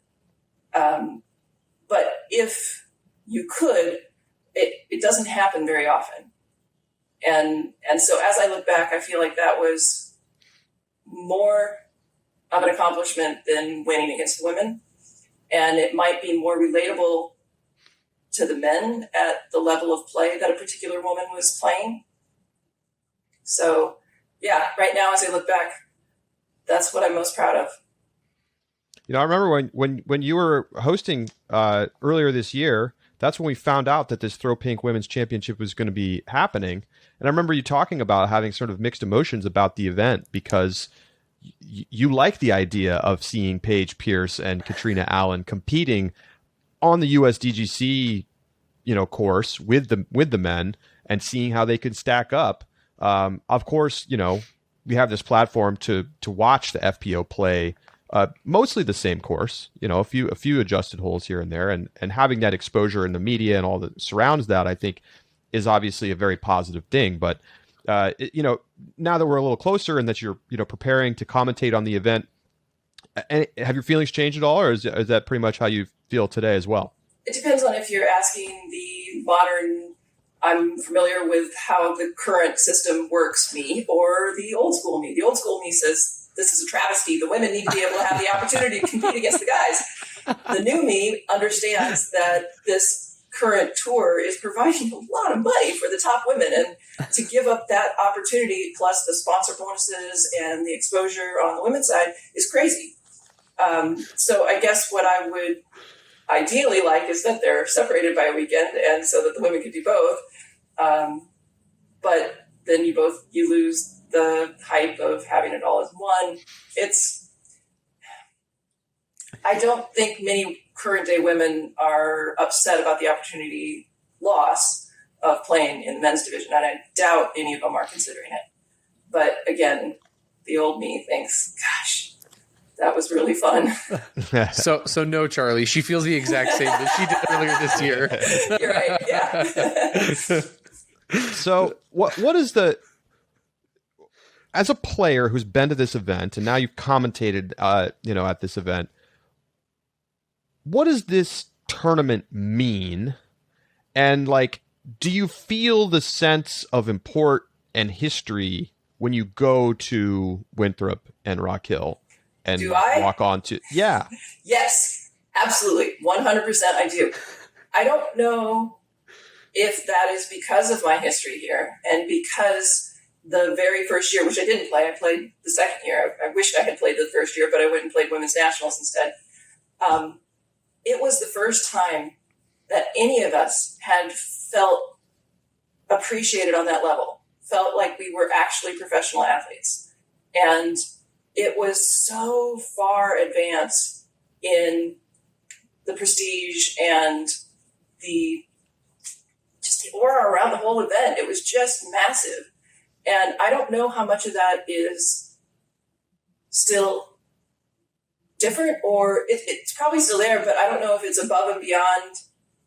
But if you could, it doesn't happen very often. And so as I look back, I feel like that was more of an accomplishment than winning against the women. And it might be more relatable to the men at the level of play that a particular woman was playing. So, yeah, right now as I look back, that's what I'm most proud of. I remember when you were hosting earlier this year, that's when we found out that this Throw Pink Women's Championship was going to be happening. And I remember you talking about having sort of mixed emotions about the event because you like the idea of seeing Paige Pierce and Katrina Allen competing on the USDGC, course with the men and seeing how they could stack up. Of course, we have this platform to watch the FPO play mostly the same course, a few adjusted holes here and there, and having that exposure in the media and all that surrounds that, I think, is obviously a very positive thing. But now that we're a little closer and that you're preparing to commentate on the event, have your feelings changed at all, or is that pretty much how you feel today as well? It depends on if you're asking the modern, I'm familiar with how the current system works me, or the old school me. The old school me says, this is a travesty. The women need to be able to have the opportunity to compete against the guys. The new me understands that this current tour is providing a lot of money for the top women, and to give up that opportunity plus the sponsor bonuses and the exposure on the women's side is crazy. So I guess what I would ideally like is that they're separated by a weekend, and so that the women could do both. But then you lose the hype of having it all as one. I don't think many current day women are upset about the opportunity loss of playing in the men's division, and I doubt any of them are considering it. But again, the old me thinks, gosh, that was really fun. So no, Charlie, she feels the exact same as she did earlier this year. You're right. Yeah. So what is as a player who's been to this event and now you've commentated, at this event, what does this tournament mean? And do you feel the sense of import and history when you go to Winthrop and Rock Hill and Do I? walk on to, yeah. Yes, absolutely. 100% I do. I don't know if that is because of my history here and because the very first year, which I didn't play, I played the second year. I wished I had played the first year, but I went and played women's nationals instead. It was the first time that any of us had felt appreciated on that level, felt like we were actually professional athletes. And it was so far advanced in the prestige and the aura around the whole event. It was just massive. And I don't know how much of that is still different, or it's probably still there, but I don't know if it's above and beyond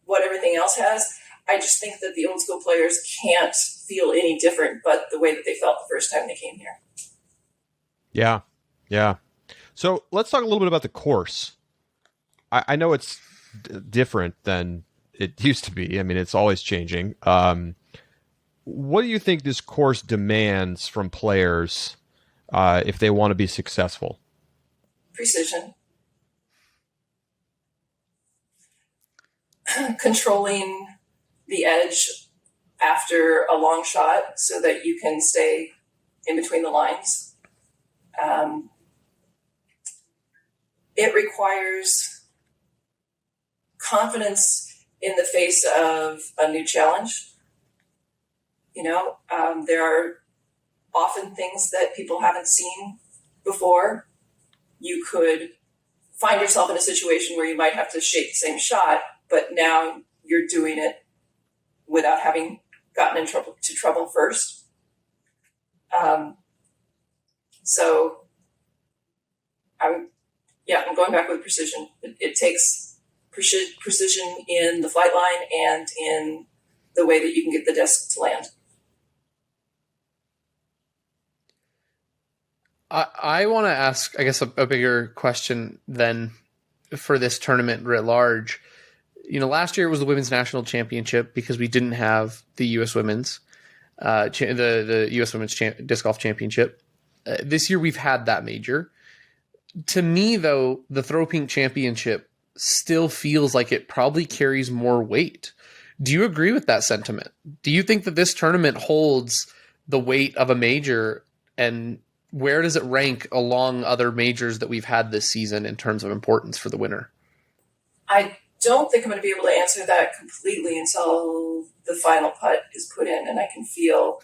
what everything else has. I just think that the old school players can't feel any different but the way that they felt the first time they came here. Yeah. Yeah. So let's talk a little bit about the course. I know it's different than it used to be. I mean, it's always changing. What do you think this course demands from players if they want to be successful? Precision. Controlling the edge after a long shot so that you can stay in between the lines. It requires confidence in the face of a new challenge. There are often things that people haven't seen before. You could find yourself in a situation where you might have to shape the same shot, but now you're doing it without having gotten into trouble first. So I'm going back with precision. It takes precision in the flight line and in the way that you can get the disc to land. I want to ask, I guess, a bigger question than for this tournament writ large. Last year it was the Women's National Championship because we didn't have the U.S. Women's, the U.S. Women's Disc Golf Championship. This year we've had that major. To me, though, the Throw Pink Championship still feels like it probably carries more weight. Do you agree with that sentiment? Do you think that this tournament holds the weight of a major, and where does it rank along other majors that we've had this season in terms of importance for the winner? I don't think I'm going to be able to answer that completely until the final putt is put in and I can feel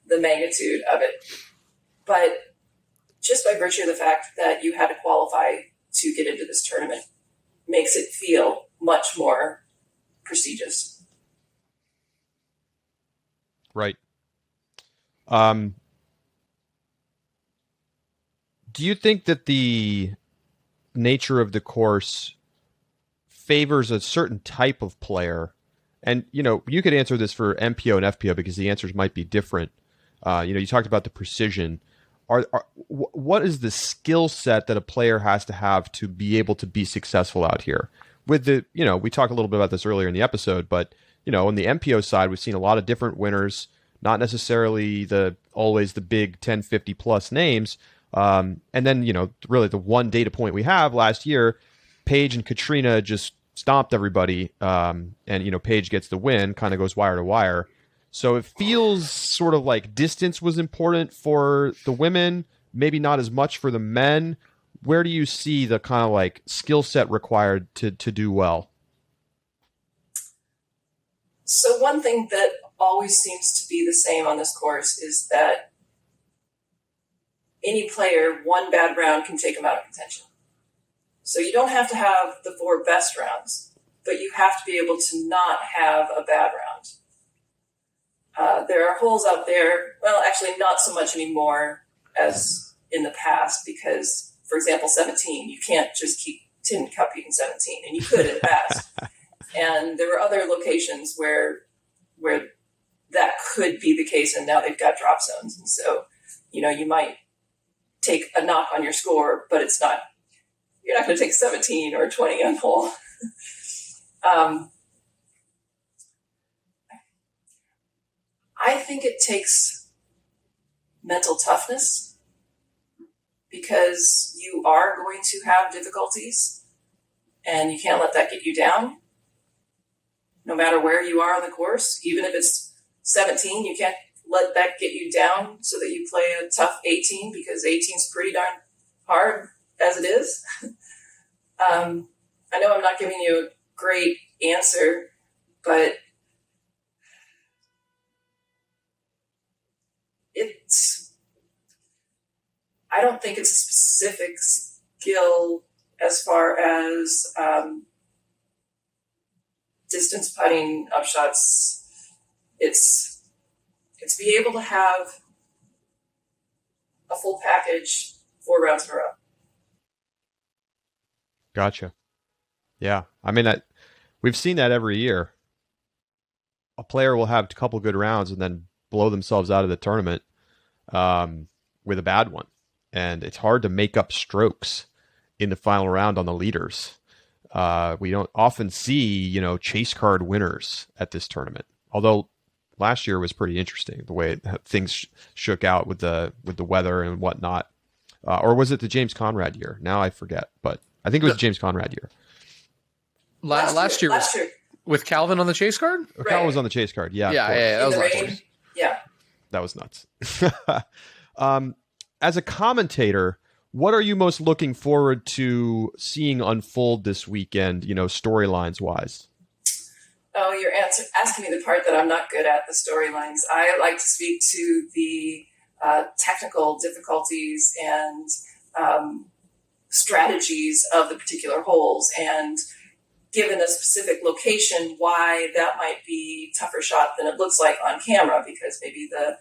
the magnitude of it. But just by virtue of the fact that you had to qualify to get into this tournament makes it feel much more prestigious. Right. Do you think that the nature of the course favors a certain type of player? And, you could answer this for MPO and FPO because the answers might be different. You talked about the precision. What is the skill set that a player has to have to be able to be successful out here? With we talked a little bit about this earlier in the episode, but, on the MPO side, we've seen a lot of different winners, not necessarily always the big 10, 50 plus names. And then, really the one data point we have last year, Paige and Katrina just stomped everybody. And, Paige gets the win, kind of goes wire to wire. So it feels sort of like distance was important for the women, maybe not as much for the men. Where do you see the kind of like skill set required to do well? So one thing that always seems to be the same on this course is that any player, one bad round can take them out of contention. So you don't have to have the 4 best rounds, but you have to be able to not have a bad round. There are holes out there, well, actually not so much anymore as in the past because, for example, 17, you can't just keep tin cupping 17, and you could in the past. And there were other locations where that could be the case, and now they've got drop zones. And so, you might take a knock on your score, but you're not going to take 17 or 20 on hole. I think it takes mental toughness, because you are going to have difficulties and you can't let that get you down. No matter where you are on the course, even if it's 17, you can't let that get you down so that you play a tough 18, because 18 is pretty darn hard as it is. I know I'm not giving you a great answer, but I don't think it's a specific skill as far as distance putting, upshots. It's be able to have a full package 4 rounds in a row. Gotcha. Yeah. I mean, we've seen that every year. A player will have a couple good rounds and then blow themselves out of the tournament with a bad one. And it's hard to make up strokes in the final round on the leaders. We don't often see, chase card winners at this tournament. Although last year was pretty interesting, the way things shook out with the weather and whatnot. Or was it the James Conrad year? Now I forget, but I think it was the James Conrad year. Last year with Calvin on the chase card? Right. Calvin was on the chase card. Yeah. Yeah. That was last year. Yeah. That was nuts. As a commentator, what are you most looking forward to seeing unfold this weekend, storylines wise? Oh, you're asking me the part that I'm not good at, the storylines. I like to speak to the technical difficulties and strategies of the particular holes, and given a specific location, why that might be tougher shot than it looks like on camera, because maybe the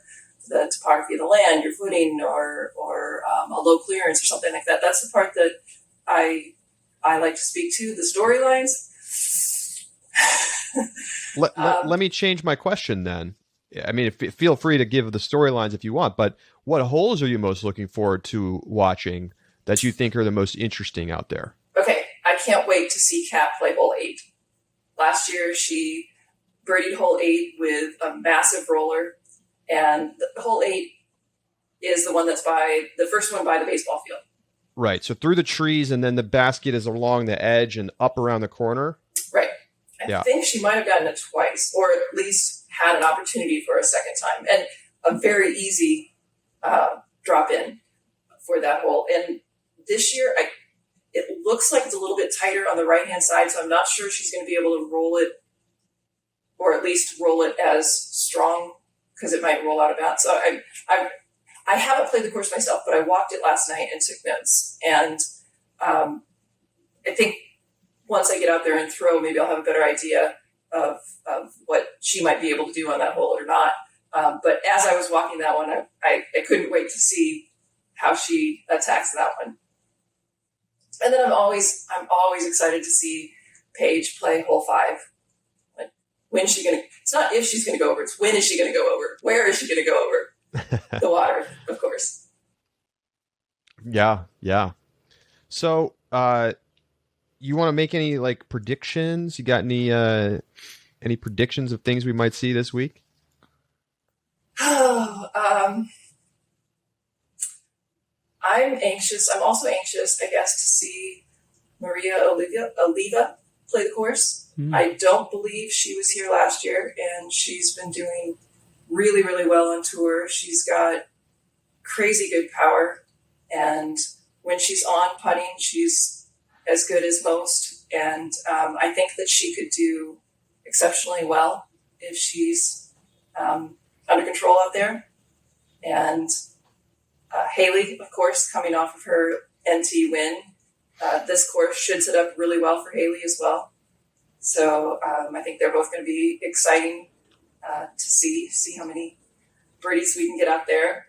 topography of the land, your footing, or a low clearance or something like that. That's the part that I like to speak to, the storylines. Let me change my question then. I mean, feel free to give the storylines if you want, but what holes are you most looking forward to watching that you think are the most interesting out there? Okay, I can't wait to see Kat play hole 8. Last year, she birdied hole 8 with a massive roller, and hole 8 is the one that's the first one by the baseball field. Right, so through the trees, and then the basket is along the edge and up around the corner? Right. I think she might have gotten it twice, or at least had an opportunity for a second time, and a very easy drop in for that hole. And this year, it looks like it's a little bit tighter on the right-hand side, so I'm not sure she's going to be able to roll it, or at least roll it as strong, because it might roll out of bounds. So I haven't played the course myself, but I walked it last night and took notes. And I think once I get out there and throw, maybe I'll have a better idea of what she might be able to do on that hole or not. But as I was walking that one, I couldn't wait to see how she attacks that one. And then I'm always excited to see Paige play hole 5. Like, when is she going to? It's not if she's going to go over. It's when is she going to go over? Where is she going to go over? The water, of course. Yeah. So, you want to make any predictions? You got any predictions of things we might see this week? I'm anxious. I'm also anxious, I guess, to see Maria Oliva play the course. I don't believe she was here last year, and she's been doing really, really well on tour. She's got crazy good power, and when she's on putting, she's as good as most. And I think that she could do exceptionally well if she's under control out there. And Haley, of course, coming off of her NT win, this course should set up really well for Haley as well. So I think they're both going to be exciting to see how many birdies we can get out there.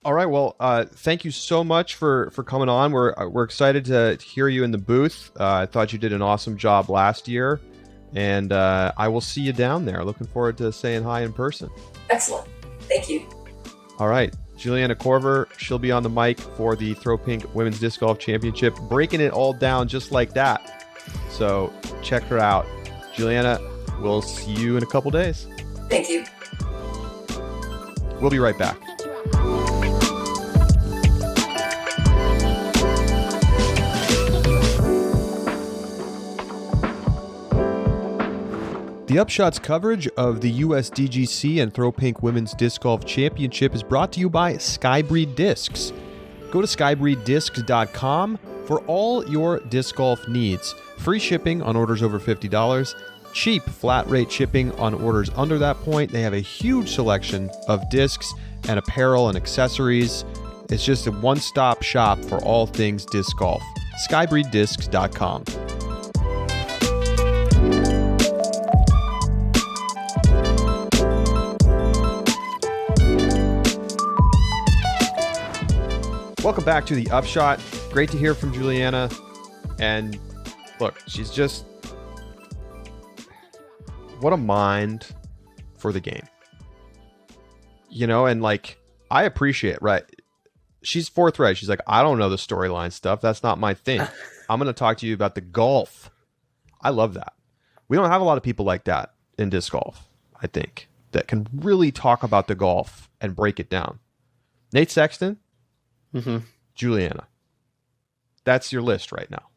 All right. Well, thank you so much for coming on. We're excited to hear you in the booth. I thought you did an awesome job last year, and I will see you down there. Looking forward to saying hi in person. Excellent. Thank you. All right. Juliana Korver, she'll be on the mic for the Throw Pink Women's Disc Golf Championship, breaking it all down just like that. So check her out. Juliana, we'll see you in a couple days. Thank you. We'll be right back. The Upshot's coverage of the USDGC and Throw Pink Women's Disc Golf Championship is brought to you by Skybreed Discs. Go to skybreeddiscs.com for all your disc golf needs. Free shipping on orders over $50. Cheap flat rate shipping on orders under that point. They have a huge selection of discs and apparel and accessories. It's just a one-stop shop for all things disc golf. skybreeddiscs.com. Welcome back to the Upshot. Great to hear from Juliana. And look, she's just, what a mind for the game. You know, and like, I appreciate, right? She's forthright. She's like, I don't know the storyline stuff. That's not my thing. I'm going to talk to you about the golf. I love that. We don't have a lot of people like that in disc golf, I think, that can really talk about the golf and break it down. Nate Sexton. Mm-hmm. Juliana. That's your list right now.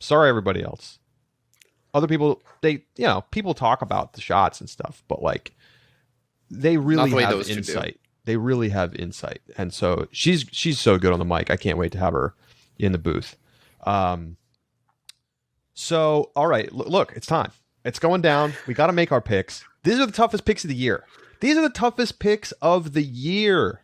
Sorry, everybody else. Other people, people talk about the shots and stuff, but like, they really have insight. They really have insight. And so she's so good on the mic. I can't wait to have her in the booth. So, all right, look, it's time. It's going down. We got to make our picks. These are the toughest picks of the year. These are the toughest picks of the year.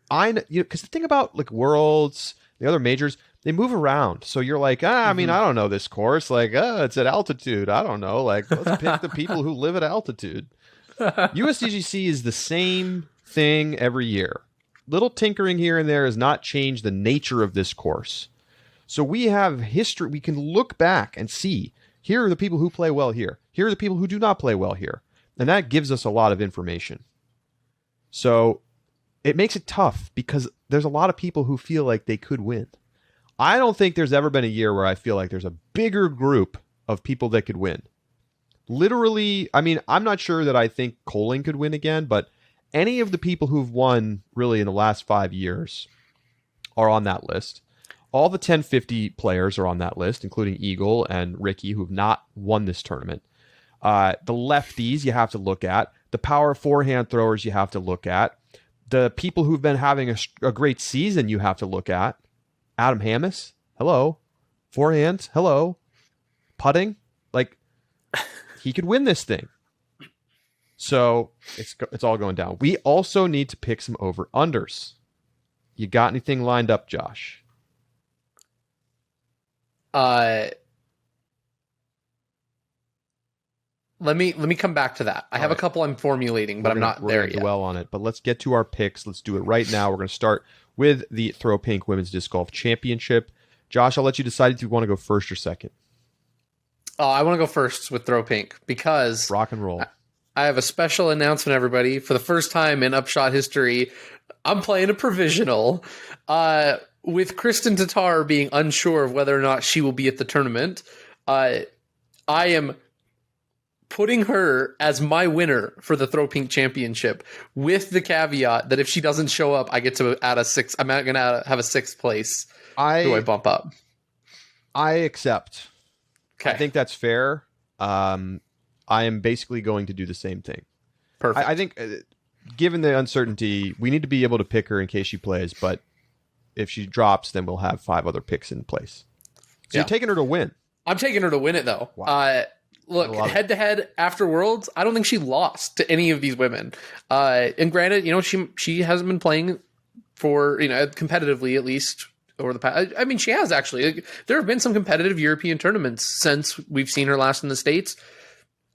Because the thing about like Worlds, the other majors, they move around. So you're like, I mean, I don't know this course. Like, it's at altitude. I don't know. Like, let's pick the people who live at altitude. USDGC is the same thing every year. Little tinkering here and there has not changed the nature of this course. So we have history. We can look back and see, here are the people who play well here. Here are the people who do not play well here. And that gives us a lot of information. So it makes it tough because there's a lot of people who feel like they could win. I don't think there's ever been a year where I feel like there's a bigger group of people that could win. Literally, I mean, I'm not sure that I think Coling could win again, but any of the people who've won really in the last 5 years are on that list. All the 1050 players are on that list, including Eagle and Ricky, who've not won this tournament. The lefties you have to look at. The power forehand throwers you have to look at. The people who've been having a great season you have to look at. Adam Hammis, hello. Forehand, hello. Putting, like, he could win this thing. So it's all going down. We also need to pick some over-unders. You got anything lined up, Josh? Let me come back to that. I have a couple I'm formulating, but I'm not there yet. Dwell on it, but let's get to our picks. Let's do it right now. We're going to start with the Throw Pink Women's Disc Golf Championship. Josh, I'll let you decide if you want to go first or second. I want to go first with Throw Pink because rock and roll. I have a special announcement, everybody. For the first time in Upshot history, I'm playing a provisional. With Kristin Tattar being unsure of whether or not she will be at the tournament, I am putting her as my winner for the Throw Pink Championship, with the caveat that if she doesn't show up, I get to add a six. I'm not going to have a sixth place. Who do I bump up? I accept. Okay. I think that's fair. I am basically going to do the same thing. Perfect. I think, given the uncertainty, we need to be able to pick her in case she plays, but if she drops, then we'll have 5 other picks in place. So you're taking her to win. I'm taking her to win it, though. Wow. Look, head-to-head after Worlds, I don't think she lost to any of these women. And granted, she hasn't been playing for, competitively at least over the past. I mean, she has actually. There have been some competitive European tournaments since we've seen her last in the States.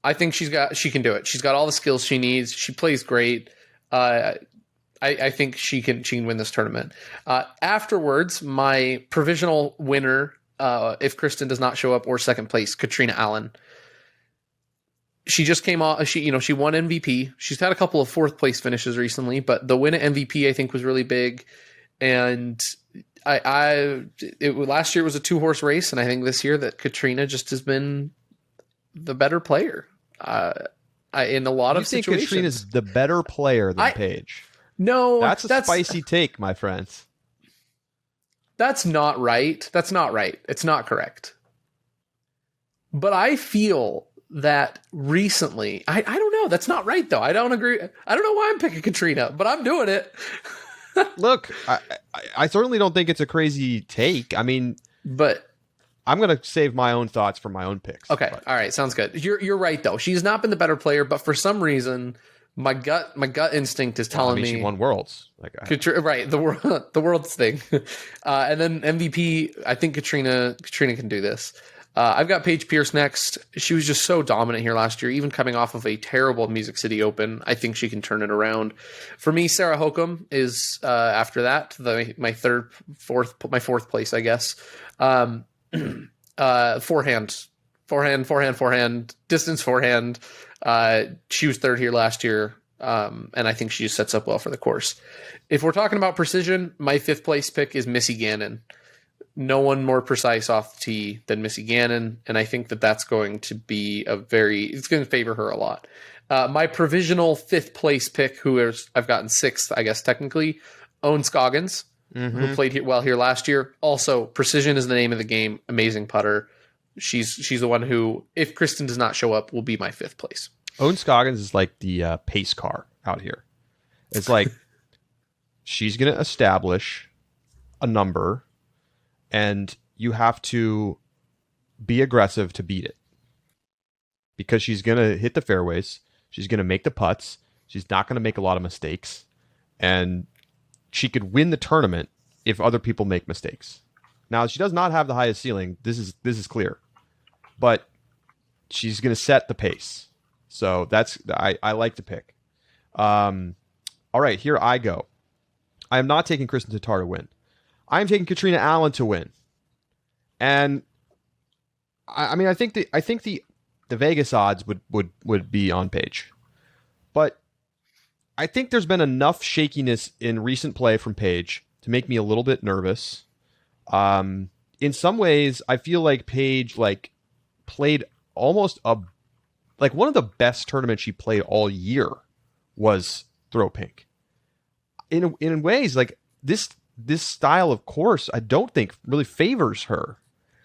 I think she can do it. She's got all the skills she needs. She plays great. I think she can win this tournament. Afterwards, my provisional winner, if Kristin does not show up, or second place, Katrina Allen. She just came off. She won MVP. She's had a couple of fourth place finishes recently, but the win at MVP I think was really big. And last year was a 2-horse race, and I think this year that Katrina just has been the better player. I in a lot You of think situations. Katrina's the better player than Paige? No, that's a spicy take, my friends. That's not right. That's not right. It's not correct. But I feel that recently, I don't know. That's not right, though. I don't agree. I don't know why I'm picking Katrina, but I'm doing it. Look, I certainly don't think it's a crazy take. I mean, but I'm going to save my own thoughts for my own picks. Okay. All right. Sounds good. You're right, though. She's not been the better player, but for some reason, my gut instinct is telling me she won Worlds. Right, the Worlds thing. And then MVP, I think Katrina can do this. I've got Paige Pierce next. She was just so dominant here last year, even coming off of a terrible Music City Open. I think she can turn it around. For me, Sarah Hokum is after that, my fourth place, I guess. Forehand, distance forehand. She was third here last year, and I think she just sets up well for the course. If we're talking about precision, my fifth place pick is Missy Gannon. No one more precise off the tee than Missy Gannon, and I think that's going to be it's going to favor her a lot. My provisional fifth place pick, I've gotten sixth, I guess technically, Owen Scoggins, who played well here last year. Also, precision is the name of the game. Amazing putter. She's the one who, if Kristin does not show up, will be my fifth place. Owen Scoggins is like the pace car out here. It's like she's going to establish a number, and you have to be aggressive to beat it. Because she's going to hit the fairways. She's going to make the putts. She's not going to make a lot of mistakes. And she could win the tournament if other people make mistakes. Now, she does not have the highest ceiling. This is clear. But she's going to set the pace. So I like the pick. All right, here I go. I am not taking Kristin Tattar to win. I am taking Katrina Allen to win. And I mean, I think the Vegas odds would be on Paige. But I think there's been enough shakiness in recent play from Paige to make me a little bit nervous. In some ways, I feel like Paige played almost one of the best tournaments she played all year was Throw Pink. In ways, like this style of course, I don't think really favors her.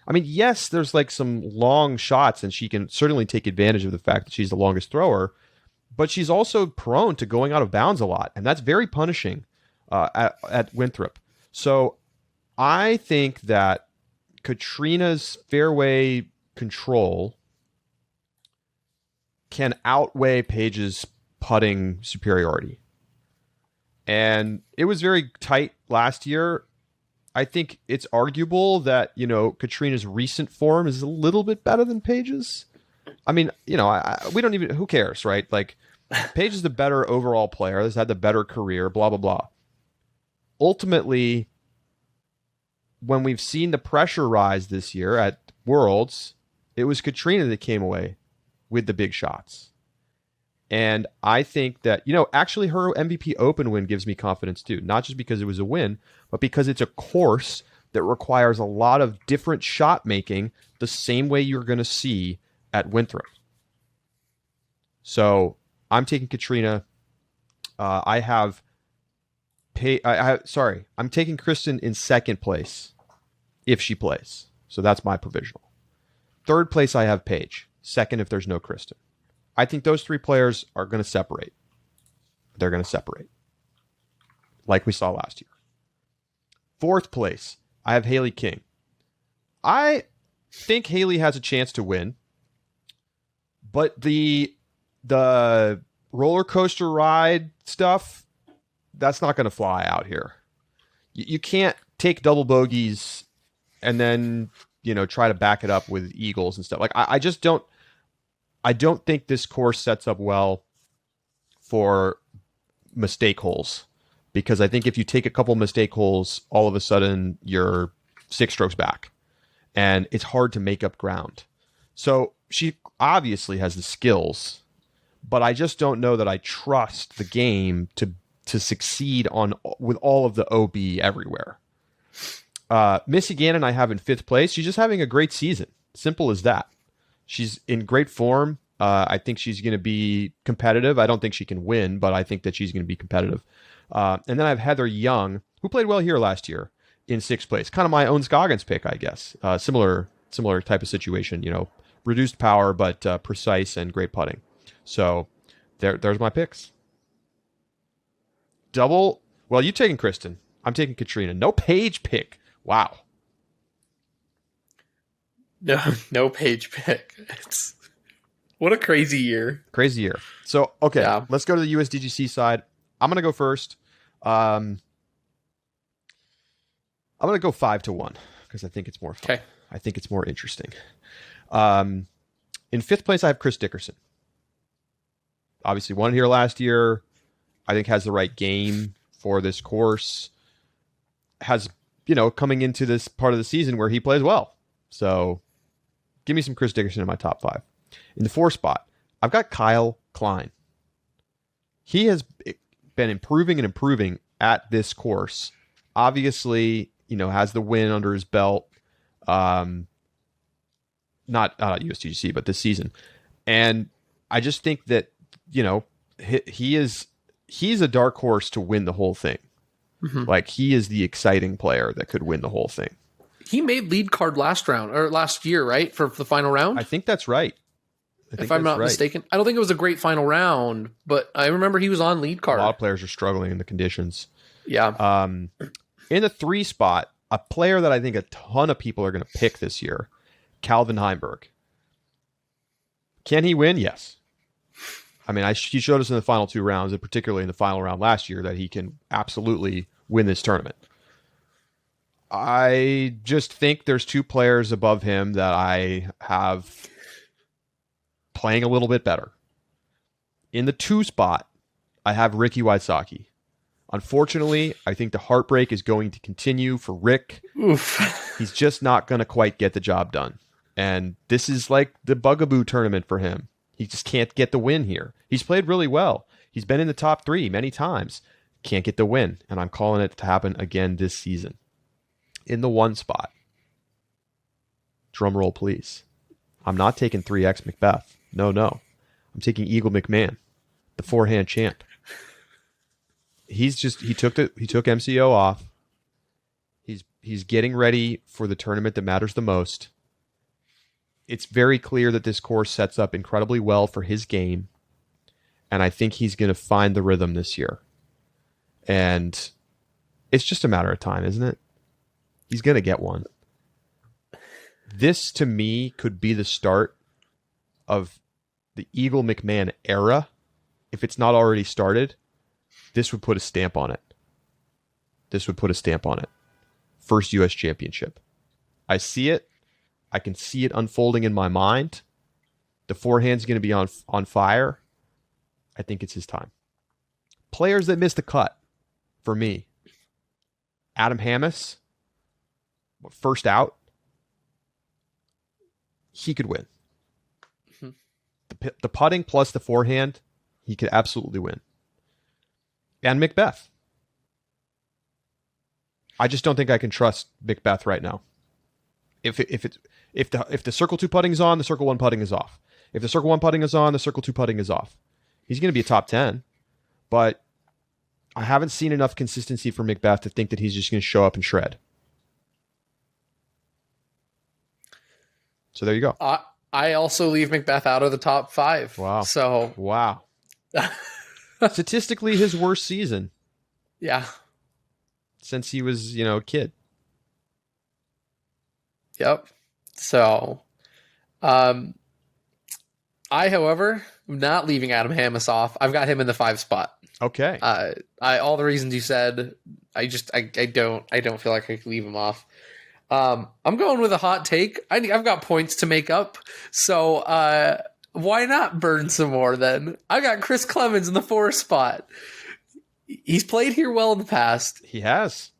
I mean, yes, there's some long shots, and she can certainly take advantage of the fact that she's the longest thrower, but she's also prone to going out of bounds a lot, and that's very punishing at Winthrop. So I think that Katrina's fairway control can outweigh Paige's putting superiority. And it was very tight last year. I think it's arguable that, Katrina's recent form is a little bit better than Paige's. I mean, we don't even, who cares, right? Paige is the better overall player, has had the better career, blah, blah, blah. Ultimately, when we've seen the pressure rise this year at Worlds, it was Katrina that came away with the big shots. And I think that, actually her MVP Open win gives me confidence too. Not just because it was a win, but because it's a course that requires a lot of different shot making the same way you're going to see at Winthrop. So I'm taking Katrina. I'm taking Kristin in second place if she plays. So that's my provisional. Third place, I have Paige. Second, if there's no Kristin. I think those three players are going to separate. They're going to separate. Like we saw last year. Fourth place, I have Haley King. I think Haley has a chance to win. But the roller coaster ride stuff, that's not going to fly out here. You can't take double bogeys and then, try to back it up with eagles and stuff. I don't think this course sets up well for mistake holes, because I think if you take a couple mistake holes, all of a sudden you're 6 strokes back and it's hard to make up ground. So she obviously has the skills, but I just don't know that I trust the game to succeed with all of the OB everywhere. Missy Gannon I have in 5th place. She's just having a great season. Simple as that. She's in great form. I think she's going to be competitive. I don't think she can win, but I think that she's going to be competitive. And then I have Heather Young, who played well here last year in 6th place. Kind of my own Scoggins pick, I guess. Similar type of situation, reduced power, but precise and great putting. So there's my picks. Double. Well, you taking Kristin. I'm taking Katrina. No Paige pick. Wow. No Paige pick. What a crazy year. Crazy year. So, okay, Let's go to the USDGC side. I'm going to go first. I'm going to go 5-1 because I think it's more fun. Okay. I think it's more interesting. In 5th place, I have Chris Dickerson. Obviously won here last year. I think has the right game for this course. Has, coming into this part of the season where he plays well. So give me some Chris Dickerson in my top 5. In the 4th spot, I've got Kyle Klein. He has been improving at this course. Obviously, has the win under his belt. Not at USDGC, but this season. And I just think that, he's a dark horse to win the whole thing. Mm-hmm. Like, he is the exciting player that could win the whole thing. He made lead card last year, right? For the final round? I think that's right. If I'm not mistaken. I don't think it was a great final round, but I remember he was on lead card. A lot of players are struggling in the conditions. Yeah. In the 3 spot, a player that I think a ton of people are going to pick this year, Calvin Heimberg. Can he win? Yes. I mean, he showed us in the final 2 rounds, and particularly in the final round last year, that he can absolutely win this tournament. I just think there's 2 players above him that I have playing a little bit better. In the 2 spot, I have Ricky Wysocki. Unfortunately, I think the heartbreak is going to continue for Rick. Oof. He's just not going to quite get the job done. And this is like the bugaboo tournament for him. He just can't get the win here. He's played really well. He's been in the top 3 many times. Can't get the win. And I'm calling it to happen again this season. In the 1 spot, drum roll please, I'm not taking 3X Macbeth. No. I'm taking Eagle McMahon, the forehand champ. He took MCO off. He's getting ready for the tournament that matters the most. It's very clear that this course sets up incredibly well for his game, and I think he's going to find the rhythm this year. And it's just a matter of time, isn't it? He's going to get one. This, to me, could be the start of the Eagle McMahon era. If it's not already started, this would put a stamp on it. First U.S. championship. I see it. I can see it unfolding in my mind. The forehand's going to be on fire. I think it's his time. Players that missed the cut, for me. Adam Hammes, first out. He could win. The putting plus the forehand, he could absolutely win. And Macbeth. I just don't think I can trust Macbeth right now. If the circle 2 putting is on, the circle 1 putting is off. If the circle 1 putting is on, the circle 2 putting is off. He's going to be a top 10, but I haven't seen enough consistency for Macbeth to think that he's just going to show up and shred. So there you go. I also leave Macbeth out of the top 5. Wow. So wow. Statistically, his worst season. Yeah. Since he was, a kid. Yep. So, I, however, am not leaving Adam Hammes off. I've got him in the 5 spot. Okay. All the reasons you said, I don't feel like I can leave him off. I'm going with a hot take. I've got points to make up. So, why not burn some more then? I got Chris Clemens in the 4 spot. He's played here well in the past. He has.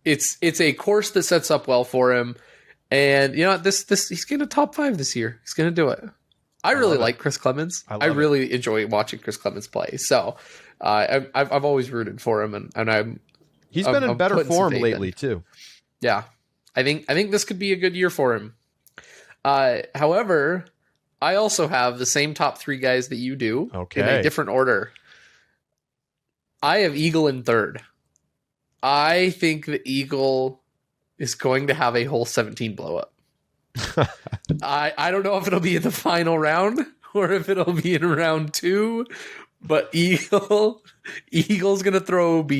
It's a course that sets up well for him. And this he's getting a top 5 this year. He's going to do it. I really like Chris Clemens. I really enjoy watching Chris Clemens play. So I've always rooted for him, and he's been in better form lately too. Yeah, I think this could be a good year for him. However, I also have the same top 3 guys that you do in a different order. I have Eagle in third. I think the Eagle is going to have a hole 17 blow up. I don't know if it'll be in the final round or if it'll be in round 2, but Eagle's going to throw OB,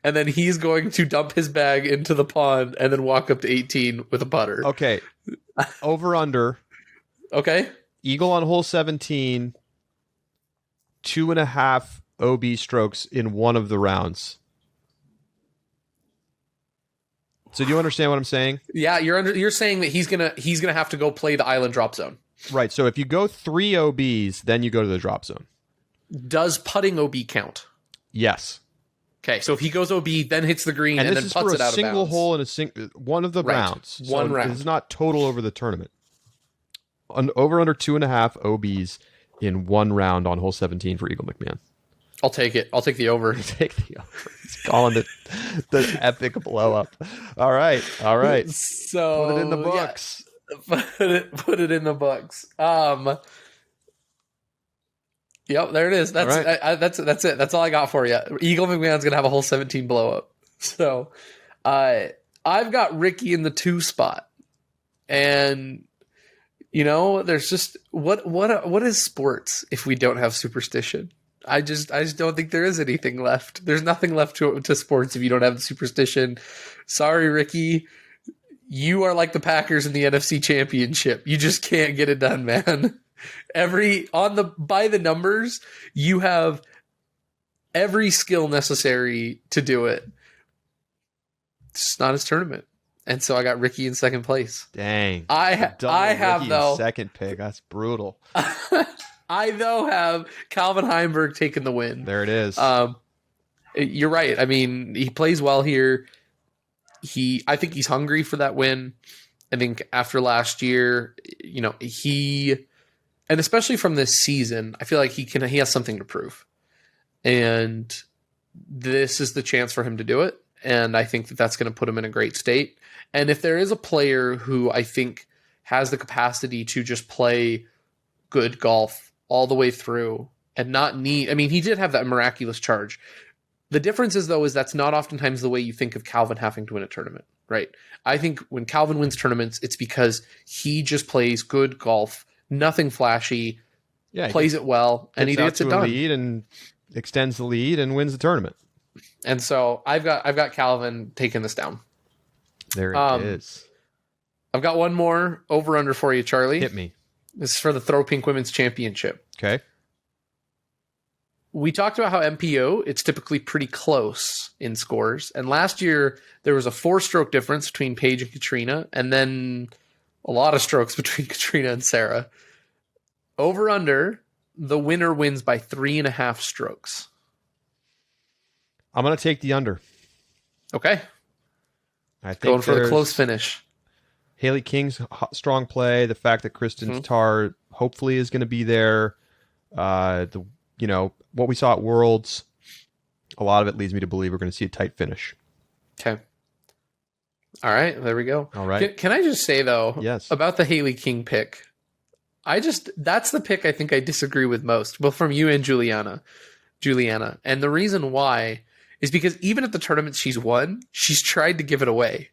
and then he's going to dump his bag into the pond and then walk up to 18 with a putter. Okay. Over under. Okay. Eagle on hole 17, 2.5 OB strokes in one of the rounds. So do you understand what I'm saying? Yeah, you're saying that he's gonna have to go play the island drop zone. Right. So if you go 3 OBs, then you go to the drop zone. Does putting OB count? Yes. Okay, so if he goes OB, then hits the green, and then puts it out of bounds. This is for a single hole in one of the rounds. One round. This is not total over the tournament. Over under 2.5 OBs in one round on hole 17 for Eagle McMahon. I'll take it. I'll take the over. Take the over. He's calling it the epic blow up. All right. So put it in the books. Yeah. Put it in the books. Yep, there it is. That's right. That's it. That's all I got for you. Eagle McMahon's gonna have a whole 17 blow up. So, I've got Ricky in the 2 spot, and there's just what is sports if we don't have superstition? I just don't think there is anything left. There's nothing left to sports if you don't have the superstition. Sorry, Ricky. You are like the Packers in the NFC Championship. You just can't get it done, man. By the numbers, you have every skill necessary to do it. It's not his tournament. And so I got Ricky in second place. Dang. I have Ricky though second pick. That's brutal. I though have Calvin Heimberg taking the win. There it is. You're right. I mean, he plays well here. I think he's hungry for that win. I think after last year, and especially from this season, I feel like he has something to prove. And this is the chance for him to do it. And I think that that's going to put him in a great state. And if there is a player who I think has the capacity to just play good golf all the way through and he did have that miraculous charge. The difference is that's not oftentimes the way you think of Calvin having to win a tournament, right? I think when Calvin wins tournaments, it's because he just plays good golf, nothing flashy, plays it well, and he gets it done. Lead and extends the lead and wins the tournament. And so I've got Calvin taking this down. There it is. I've got one more over under for you, Charlie. Hit me. This is for the Throw Pink Women's Championship. Okay. We talked about how MPO, it's typically pretty close in scores. And last year, there was a 4-stroke difference between Paige and Katrina, and then a lot of strokes between Katrina and Sarah. Over under, the winner wins by 3.5 strokes. I'm going to take the under. Okay. I think going for the close finish. Haley King's strong play. The fact that Kristin Tattar hopefully is going to be there. What we saw at Worlds, a lot of it leads me to believe we're going to see a tight finish. Okay. All right. There we go. All right. Can I just say, though, yes, about the Haley King pick? That's the pick I think I disagree with most, both from you and Juliana. And the reason why is because even at the tournaments she's won, she's tried to give it away.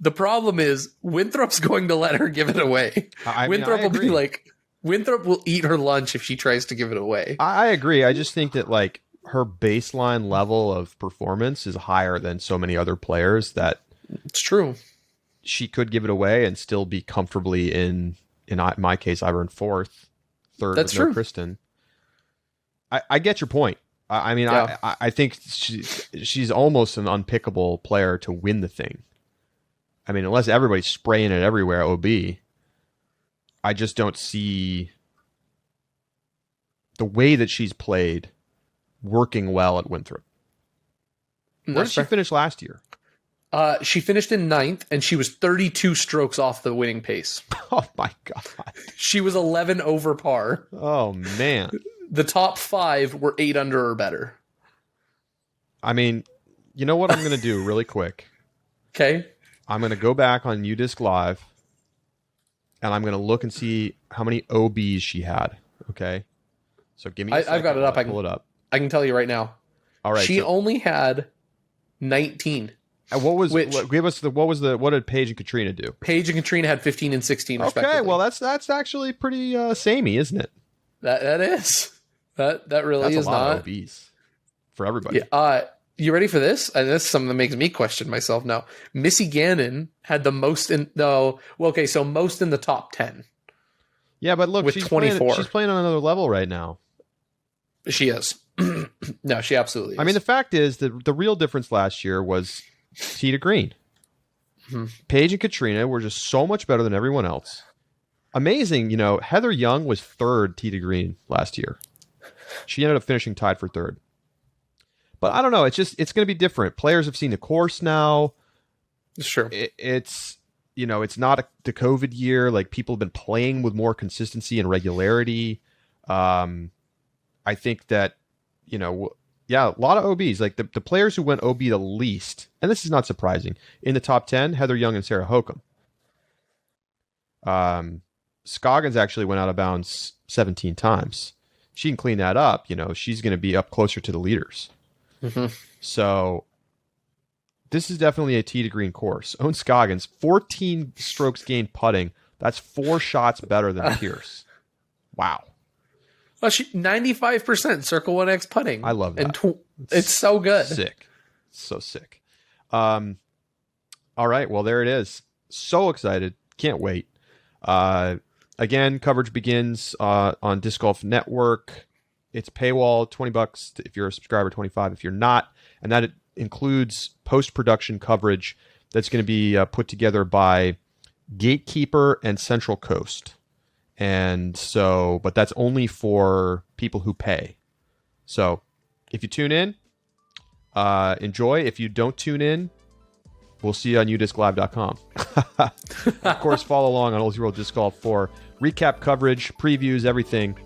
The problem is Winthrop's going to let her give it away. Winthrop will be like, Winthrop will eat her lunch if she tries to give it away. I agree. I just think that her baseline level of performance is higher than so many other players that it's true. She could give it away and still be comfortably in my case, either in fourth, third. That's true. Kristin. I get your point. I think she's almost an unpickable player to win the thing. I mean, unless everybody's spraying it everywhere, OB, I just don't see the way that she's played working well at Winthrop. Where did she finish last year? She finished in 9th, and she was 32 strokes off the winning pace. Oh, my God. She was 11 over par. Oh, man. The top 5 were 8 under or better. I mean, you know what I'm going to do really quick? Okay. I'm going to go back on UDisc Live, and I'm going to look and see how many OBs she had. Okay. So give me a second. I've got it up. I'll pull it up. I can tell you right now. All right. She only had 19. And what did Paige and Katrina do? Paige and Katrina had 15 and 16 respectively. Okay, well that's actually pretty samey, isn't it? That is. That really that's is a lot not. of OBs for everybody. Yeah, you ready for this? And this is something that makes me question myself now. Missy Gannon had the most most in the top 10. Yeah, but look, with she's 24. She's playing on another level right now. She is. No, she absolutely is. I mean, the fact is that the real difference last year was tee to green. Mm-hmm. Paige and Katrina were just so much better than everyone else. Amazing, Heather Young was third tee to green last year. She ended up finishing tied for third. But I don't know. It's going to be different. Players have seen the course now. It's true. It's not the COVID year. Like, people have been playing with more consistency and regularity. I think that, a lot of OBs. Like, the players who went OB the least, and this is not surprising, in the top 10, Heather Young and Sarah Hokum. Scoggins actually went out of bounds 17 times. She can clean that up. She's going to be up closer to the leaders. Mm-hmm. So this is definitely a tee to green course. Owen Scoggins, 14 strokes gained putting. That's 4 shots better than Pierce. Wow. Well, 95% Circle 1X putting. I love that. It's so good. Sick. So sick. All right. Well, there it is. So excited. Can't wait. Again, coverage begins on Disc Golf Network. It's paywall, $20 if you're a subscriber, $25 if you're not. And that includes post-production coverage that's going to be put together by Gatekeeper and Central Coast. And so, but that's only for people who pay. So if you tune in, enjoy. If you don't tune in, we'll see you on udisclive.com. Of course, follow along on Old World Disc Golf for recap coverage, previews, everything.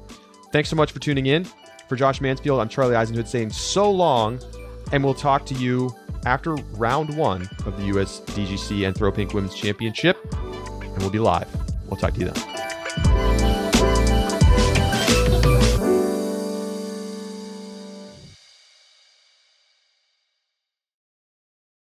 Thanks so much for tuning in. For Josh Mansfield, I'm Charlie Eisenhood saying so long, and we'll talk to you after round 1 of the USDGC and Throw Pink Women's Championship, and we'll be live. We'll talk to you then.